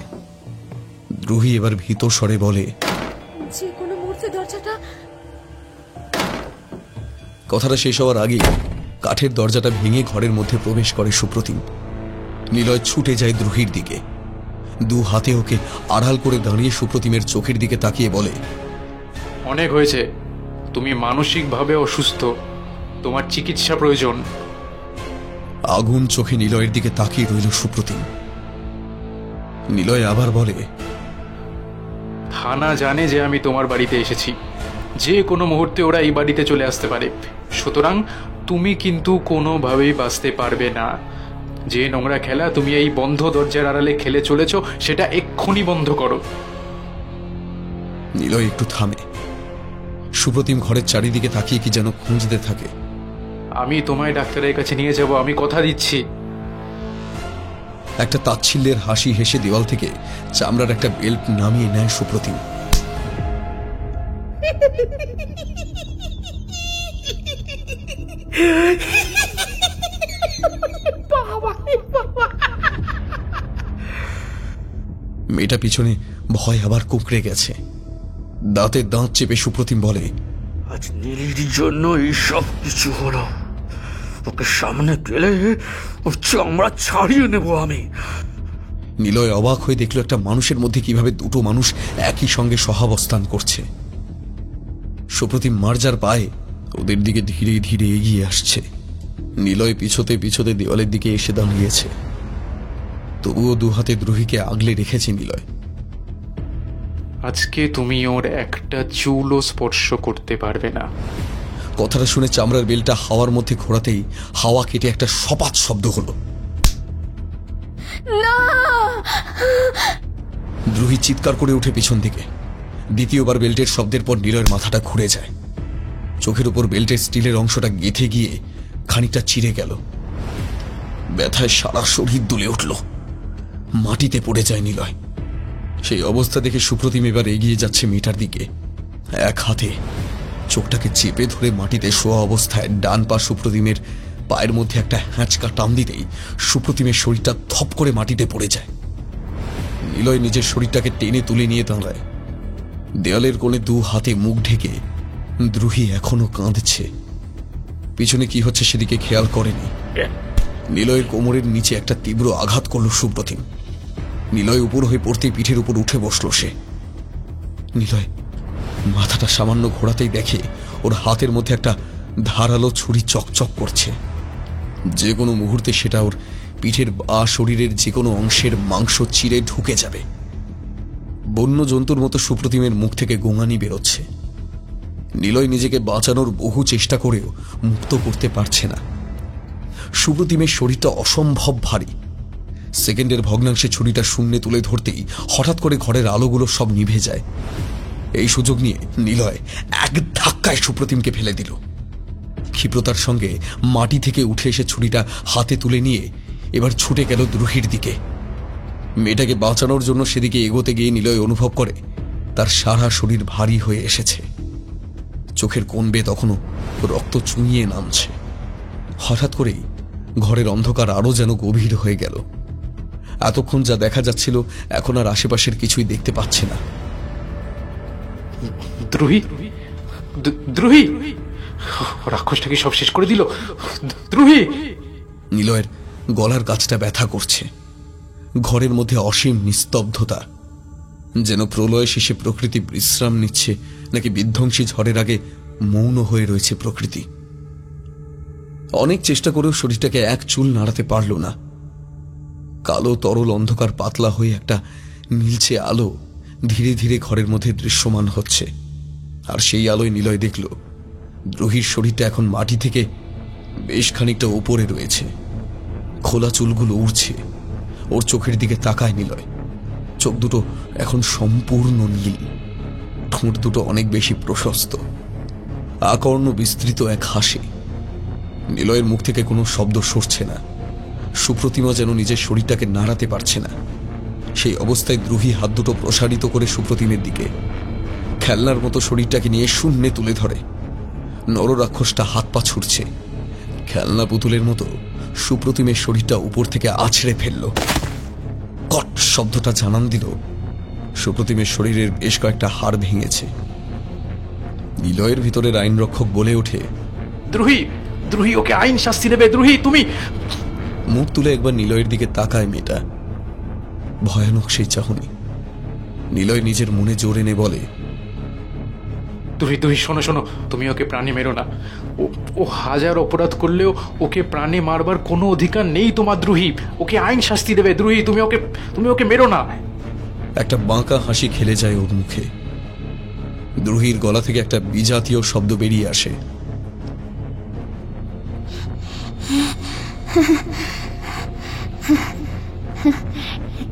দ্রোহী এবার ভীত স্বরে বলে, যে কোনো মুহূর্তে দরজাটা। কথাটা শেষ হওয়ার আগে কাঠের দরজাটা ভেঙে ঘরের মধ্যে প্রবেশ করে সুপ্রতিম। নিলয় ছুটে যায় দ্রোহীর দিকে। দু হাতে ওকে আড়াল করে দাঁড়িয়ে সুপ্রতিমের চোখের দিকে তাকিয়ে বলে, অনেক হয়েছে, তুমি মানসিকভাবে অসুস্থ, তোমার চিকিৎসা প্রয়োজন। আগুন চোখে নিলয়ের দিকে তাকিয়ে রইল সুপ্রতিম। নিলয় আবার বলে, থানা জানে যে আমি তোমার বাড়িতে এসেছি, যে কোনো মুহূর্তে ওরা এই বাড়িতে চলে আসতে পারে, সুতরাং তুমি কিন্তু কোনোভাবেই বাঁচতে পারবে না। যে নোংরা খেলা তুমি এই বন্ধ দরজার আড়ালে খেলে চলেছ, সেটা এক্ষুনি বন্ধ করো। নিলয় একটু থামে। সুপ্রতিম ঘরের চারিদিকে তাকিয়ে কি যেন খুঁজতে থাকে। আমি তোমায় ডাক্তারের কাছে নিয়ে যাব, আমি কথা দিচ্ছি। একটা তাচ্ছিল্যের হাসি হেসে দেওয়াল থেকে চামড়ার একটা বেল্ট নামিয়ে নেয় সুপ্রতিম। মেয়েটা পিছনে ভয় আবার কুঁকড়ে গেছে। দাঁতে দাঁত চেপে সুপ্রতিম বলে, আজ নীলির জন্য এই সব কিছু হলো। ওকে সামনে পেলে ওর চামড়া ছাড়িয়ে নেব আমি। নিলয় অবাক হয়ে দেখল একটা মানুষের মধ্যে কিভাবে দুটো মানুষ একই সঙ্গে সহাবস্থান করছে। সুপ্রতিম মার্জার পায়ে ওদের দিকে ধীরে ধীরে এগিয়ে আসছে। নিলয় পিছতে পিছতে দেওয়ালের দিকে এসে দাঁড়িয়েছে। তবুও দুহাতে দ্রোহীকে আগলে রেখেছে নিলয়। আজকে তুমি ওর একটা চুলও স্পর্শ করতে পারবে না। কথাটা শুনে চামড়ার বেলটা হাওয়ার মধ্যে ঘোরাতেই হাওয়া কেটে একটা সপাত শব্দ হলো। দ্রোহী চিৎকার করে উঠে পিছন দিকে। দ্বিতীয়বার বেল্টের শব্দের পর নিলয়ের মাথাটা ঘুরে যায়। চোখের উপর বেল্টের স্টিলের অংশটা গেঁথে গিয়ে খানিকটা চিরে গেল। ব্যথায় সারা শরীর দুলে উঠল। মাটিতে পড়ে যায় নিলয়। সেই অবস্থা দেখে সুপ্রতিম এবার এগিয়ে যাচ্ছে মেয়েটার দিকে। এক হাতে চোখটাকে চেপে ধরে মাটিতে শোয়া অবস্থায় ডান পা সুপ্রতিমের পায়ের মধ্যে একটা হ্যাঁচকা টান দিতেই সুপ্রতিমের শরীরটা থপ করে মাটিতে পড়ে যায়। নিলয় নিজের শরীরটাকে টেনে তুলে নিয়ে দাঁড়ায়। দেয়ালের কোণে দু হাতে মুখ ঢেকে দ্রোহী এখনো কাঁদছে। পিছনে কি হচ্ছে সেদিকে খেয়াল করেনি। নিলয়ের কোমরের নিচে একটা তীব্র আঘাত করল সুপ্রতিম। নিলয় উপর হয়ে পড়তেই পিঠের উপর উঠে বসল সে। নিলয় মাথাটা সামান্য ঘোরাতেই দেখে ওর হাতের মধ্যে একটা ধারালো ছুরি চকচক করছে। যে কোনো মুহূর্তে সেটা ওর পিঠের বা শরীরের যে কোনো অংশের মাংস চিরে ঢুকে যাবে। বন্য জন্তুর মতো সুপ্রতিমের মুখ থেকে গোঙানি বেরোচ্ছে। নিলয় নিজেকে বাঁচানোর বহু চেষ্টা করেও মুক্ত করতে পারছে না। সুপ্রতিমের শরীরটা অসম্ভব ভারী। সেকেন্ডের ভগ্নাংশে ছুরিটা শূন্যে তুলে ধরতেই হঠাৎ করে ঘরের আলোগুলো সব নিভে যায়। এই সুযোগ নিয়ে নিলয় এক ধাক্কায় সুপ্রতিমকে ফেলে দিল। ক্ষিপ্রতার সঙ্গে মাটি থেকে উঠে এসে ছুরিটা হাতে তুলে নিয়ে এবার ছুটে গেল দ্রোহীর দিকে। মেয়েটাকে বাঁচানোর জন্য সেদিকে এগোতে গিয়ে নিলয় অনুভব করে তার সারা শরীর ভারী হয়ে এসেছে। চোখের কোণ বেয়ে তখনও রক্ত চুঁইয়ে নামছে। হঠাৎ করেই ঘরের অন্ধকার আরো যেন গভীর হয়ে গেল। এতক্ষণ যা দেখা যাচ্ছিল এখন আর আশেপাশের কিছুই দেখতে পাচ্ছে না। দ্রোহী, দ্রোহী, রাক্ষসটা কি সব শেষ করে দিল? দ্রোহী! নিলয়ের গলার কাছটা ব্যথা করছে। ঘরের মধ্যে অসীম নিস্তব্ধতা, যেন প্রলয় শেষে প্রকৃতি বিশ্রাম নিচ্ছে, নাকি বিধ্বংসী ঝড়ের আগে মৌন হয়ে রয়েছে প্রকৃতি। অনেক চেষ্টা করেও শরীরটাকে এক চুল নাড়াতে পারল না। কালো তরল অন্ধকার পাতলা হয়ে একটা নীলচে আলো ধীরে ধীরে ঘরের মধ্যে দৃশ্যমান হচ্ছে। আর সেই আলোয় নিলয় দেখল দ্রোহীর শরীরটা এখন মাটি থেকে বেশ খানিকটা উপরে রয়েছে। খোলা চুলগুলো উড়ছে। ওর চোখের দিকে তাকায় নিলয়। চোখ দুটো এখন সম্পূর্ণ নীল। ঠোঁট দুটো অনেক বেশি প্রশস্ত। আকর্ণ বিস্তৃত এক হাসি। নিলয়ের মুখ থেকে কোনো শব্দ সরছে না। সুপ্রতিমা যেন নিজের শরীরটাকে নাড়াতে পারছে না। সেই অবস্থায় দ্রোহী হাত দুটো প্রসারিত করে সুপ্রতিমের দিকে খেলনার মতো শরীরটাকে নিয়ে শূন্যে তুলে ধরে। নররাক্ষসটা হাত পা ছুটছে। খেলনা পুতুলের মতো সুপ্রতিমের শরীরটা উপর থেকে আছড়ে ফেলল। কট শব্দটা জানান দিল সুপ্রতিমের শরীরের বেশ কয়েকটা হাড় ভেঙেছে। নিলয়ের ভিতরের আইন রক্ষক বলে ওঠে, দ্রোহী, দ্রোহী, ওকে আইন শাস্তি দেবে। দ্রোহী, তুমি! মুখ তুলে একবার নিলয়ের দিকে তাকায় মেয়েটা। ভয়ানক সেই চাহনি। নিলয় নিজের মনে জোর এনে বলে, দুই শোনো শোনো, তুমি ওকে প্রাণে মেরো না। ও হাজার অপরাধ করলেও ওকে প্রাণে মারবার কোনো অধিকার নেই তোমার দ্রোহী। ওকে আইন শাস্তি দেবে দ্রোহী, তুমি ওকে মেরো না। একটা বাঁকা হাসি খেলে যায় ওর মুখে। দ্রোহীর গলা থেকে একটা বিজাতীয় শব্দ বেরিয়ে আসে।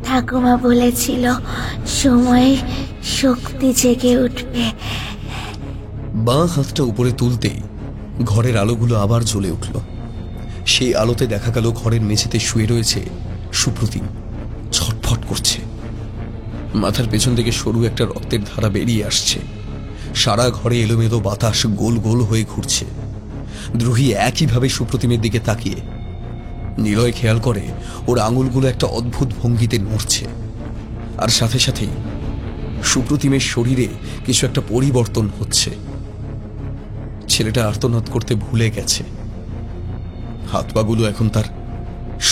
ঠাকুমা বলেছিল সময়ে শক্তি জেগে উঠবে। বাঁ হাতটা উপরে তুলতেই ঘরের আলোগুলো আবার জ্বলে উঠল। সেই আলোতে দেখা গেল ঘরের মেঝেতে শুয়ে রয়েছে সুপ্রতিম, ছটফট করছে। মাথার পেছন থেকে সরু একটা রক্তের ধারা বেরিয়ে আসছে। সারা ঘরে এলোমেলো বাতাস গোল গোল হয়ে ঘুরছে। দ্রোহী একইভাবে সুপ্রতিমের দিকে তাকিয়ে। নিলয় খেয়াল করে ওর আঙুলগুলো একটা অদ্ভুত ভঙ্গিতে নড়ছে, আর সাথে সাথেই সুপ্রতিমের শরীরে কিছু একটা পরিবর্তন হচ্ছে। ছেলেটা আর্তনাদ করতে ভুলে গেছে। হাত পাগুলো এখন তার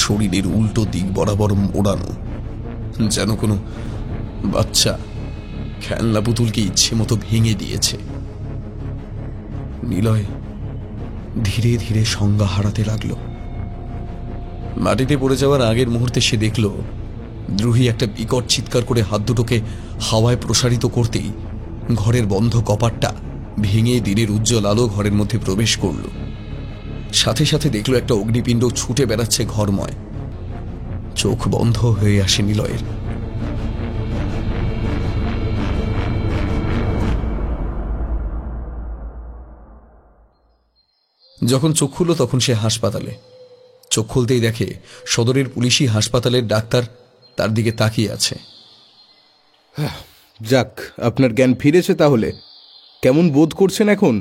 শরীরের উল্টো দিক বরাবর মোড়ানো, যেন কোনো বাচ্চা খেলনা পুতুলকে ইচ্ছে মতো ভেঙে দিয়েছে। নিলয় ধীরে ধীরে সংজ্ঞা হারাতে লাগলো। মাটিতে পড়ে যাওয়ার আগের মুহূর্তে সে দেখল দ্রোহী একটা বিকট চিৎকার করে হাত দুটোকে হাওয়ায় প্রসারিত করতেই ঘরের বন্ধ কপাটটা ভেঙে দিনের উজ্জ্বল আলো ঘরের মধ্যে প্রবেশ করল। সাথে সাথে দেখল একটা অগ্নিপিণ্ড ছুটে বেড়াচ্ছে ঘরময়। চোখ বন্ধ হয়ে আসে নিলয়ের। যখন চোখ খুলল তখন সে হাসপাতালে। চোখ খুলতেই দেখে সদরের পুলিশি হাসপাতালের ডাক্তার তার দিকে তাকিয়ে আছে। যাক, আপনার জ্ঞান ফিরেছে তাহলে। কেমন বোধ করছেন এখন?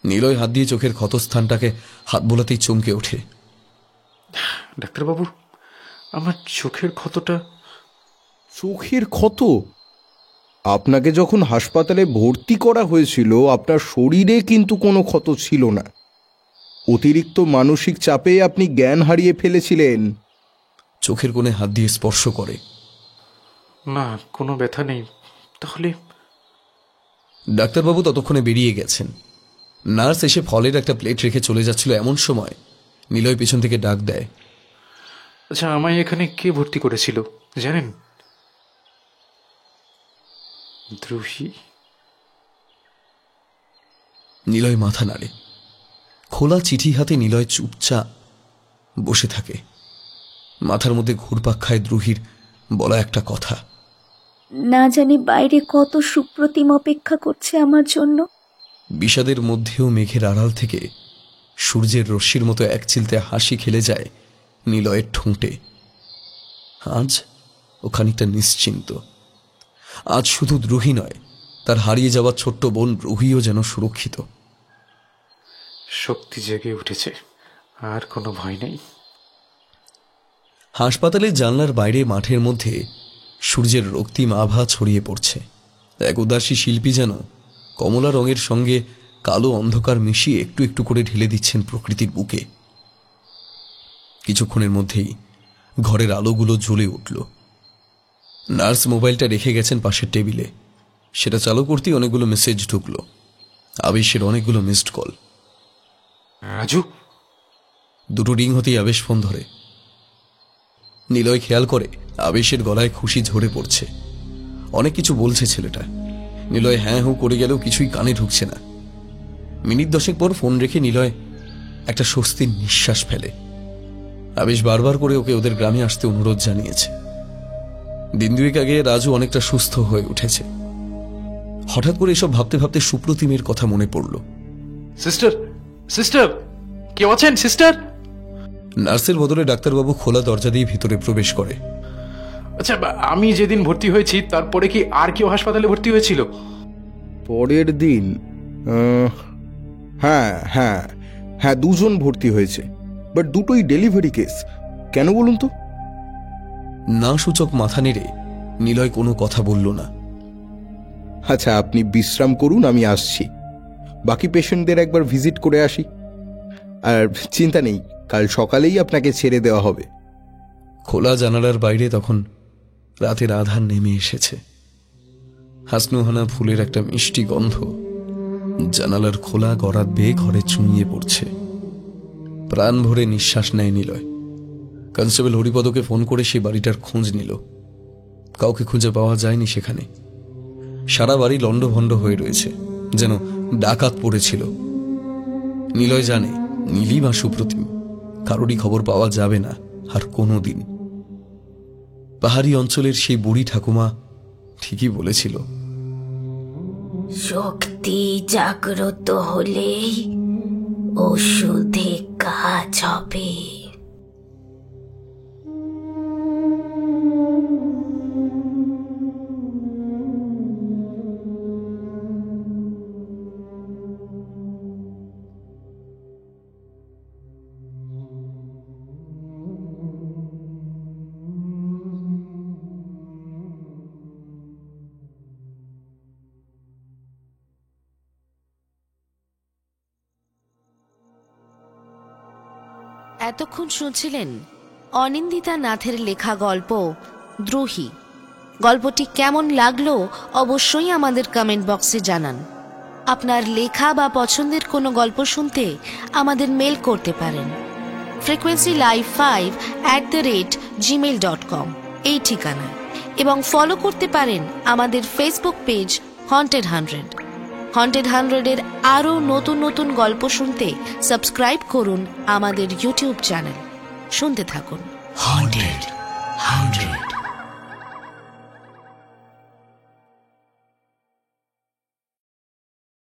নিলয় হাত দিয়ে চোখের ক্ষতস্থানটাকে হাত বোলাতেই চমকে ওঠে। ডাক্তারবাবু, আমার চোখের ক্ষতটা। চোখের ক্ষত? আপনাকে যখন হাসপাতালে ভর্তি করা হয়েছিল আপনার শরীরে কিন্তু কোনো ক্ষত ছিল না। অতিরিক্ত মানসিক চাপে আপনি জ্ঞান হারিয়ে ফেলেছিলেন। চোখের কোণে হাত দিয়ে স্পর্শ করে। না, কোনো ব্যথা নেই। তাহলে? ডাক্তারবাবু ততক্ষণে বেরিয়ে গেছেন। নার্স এসে ফলের একটা প্লেট রেখে চলে যাচ্ছিল, এমন সময় নিলয় পেছন থেকে ডাক দেয়। আচ্ছা, আমায় এখানে কে ভর্তি করেছিল জানেন? দ্রোহী। নিলয় মাথা নাড়ে। খোলা চিঠি হাতে নিলয় চুপচাপ বসে থাকে। মাথার মধ্যে ঘুরপাক খায় দ্রোহীর বলা একটা কথা। না জানি বাইরে কত সুপ্রতিম অপেক্ষা করছে আমার জন্য। বিষাদের মধ্যেও মেঘের আড়াল থেকে সূর্যের রশ্মির মতো এক চিলতে হাসি খেলে যায় নিলয়ের ঠোঁটে। আজ ও খানিকটা নিশ্চিন্ত। আজ শুধু দ্রোহী নয়, তার হারিয়ে যাওয়া ছোট্ট বোন রুহিও যেন সুরক্ষিত। শক্তি জেগে উঠেছে, আর কোনো ভয় নেই। হাসপাতালের জানলার বাইরে মাঠের মধ্যে সূর্যের রক্তিম আভা ছড়িয়ে পড়ছে। এক উদাসী শিল্পী যেন কমলা রঙের সঙ্গে কালো অন্ধকার মিশিয়ে একটু একটু করে ঢেলে দিচ্ছেন প্রকৃতির বুকে। কিছুক্ষণের মধ্যেই ঘরের আলোগুলো জ্বলে উঠল। নার্স মোবাইলটা রেখে গেছেন পাশের টেবিলে। সেটা চালু করতেই অনেকগুলো মেসেজ ঢুকল। আবেশের অনেকগুলো মিসড কল। রাজু? দুটো রিং হতেই আবেশ ফোন ধরে। নিলয় খেয়াল করে আবেশের গলায় খুশি ঝরে পড়ছে। অনেক কিছু বলছে ছেলেটা। নিলয় হ্যাঁ হু করে গেলেও কিছুই কানে ঢুকছে না। মিনিট 10 পর ফোন রেখে নিলয় একটা স্বস্তির নিঃশ্বাস ফেলে। আবেশ বারবার করে ওকে ওদের গ্রামে আসতে অনুরোধ জানিয়েছে। দিন 2 আগে রাজু অনেকটা সুস্থ হয়ে উঠেছে। হঠাৎ করে এসব ভাবতে ভাবতে সুপ্রতিমের কথা মনে পড়ল। সিস্টার, সিস্টার, কেউ আছেন সিস্টার? নার্সের বদলে ডাক্তারবাবু খোলা দরজা দিয়ে ভিতরে প্রবেশ করে। আচ্ছা, আমি যেদিন ভর্তি হয়েছি তারপরে কি আর কেউ হাসপাতালে ভর্তি হয়েছিল? পরের দিন হ্যাঁ হ্যাঁ হ্যাঁ 2 জন ভর্তি হয়েছে, বাট দুটোই ডেলিভারি কেস। কেন বলুন তো? না সূচক মাথা নেড়ে নিলয় কোনো কথা বলল না। আচ্ছা, আপনি বিশ্রাম করুন, আমি আসছি। বাকি পেশেন্টদের একবার ভিজিট করে আসি। আর চিন্তা নেই, কাল সকালেই আপনাকে ছেড়ে দেওয়া হবে। খোলা জানালার বাইরে তখন রাতের আধার নেমে এসেছে। হাসনুহানা ফুলের একটা মিষ্টি গন্ধ জানালার খোলা গরাদ বেয়ে ঘরে চুঁইয়ে পড়ছে। প্রাণ ভরে নিঃশ্বাস নেয় নিলয়। কনস্টেবল হরিপদকে ফোন করে সে বাড়িটার খোঁজ নিল। কাউকে খুঁজে পাওয়া যায়নি সেখানে। সারা বাড়ি লণ্ডভণ্ড হয়ে রয়েছে, যেন ডাকাত পড়েছিল। নিলয় জানে নীলি বা সুপ্রতিম কারোরই খবর পাওয়া যাবে না আর কোনো দিন। পাহাড়ি অঞ্চলের সেই বুড়ি ঠাকুমা ঠিকই বলেছিল, শক্তি জাগ্রত হলেই ওষুধে কাজ হবে। এতক্ষণ শুনছিলেন অনিন্দিতা নাথের লেখা গল্প দ্রোহী। গল্পটি কেমন লাগলো অবশ্যই আমাদের কমেন্ট বক্সে জানান। আপনার লেখা বা পছন্দের কোনো গল্প শুনতে আমাদের মেল করতে পারেন frequencylive5@gmail.com এই ঠিকানায়, এবং ফলো করতে পারেন আমাদের ফেসবুক পেজ হন্টেড 100-এর আরও নতুন নতুন গল্প শুনতে সাবস্ক্রাইব করুন আমাদের ইউটিউব চ্যানেল। শুনতে থাকুন। Haunted 100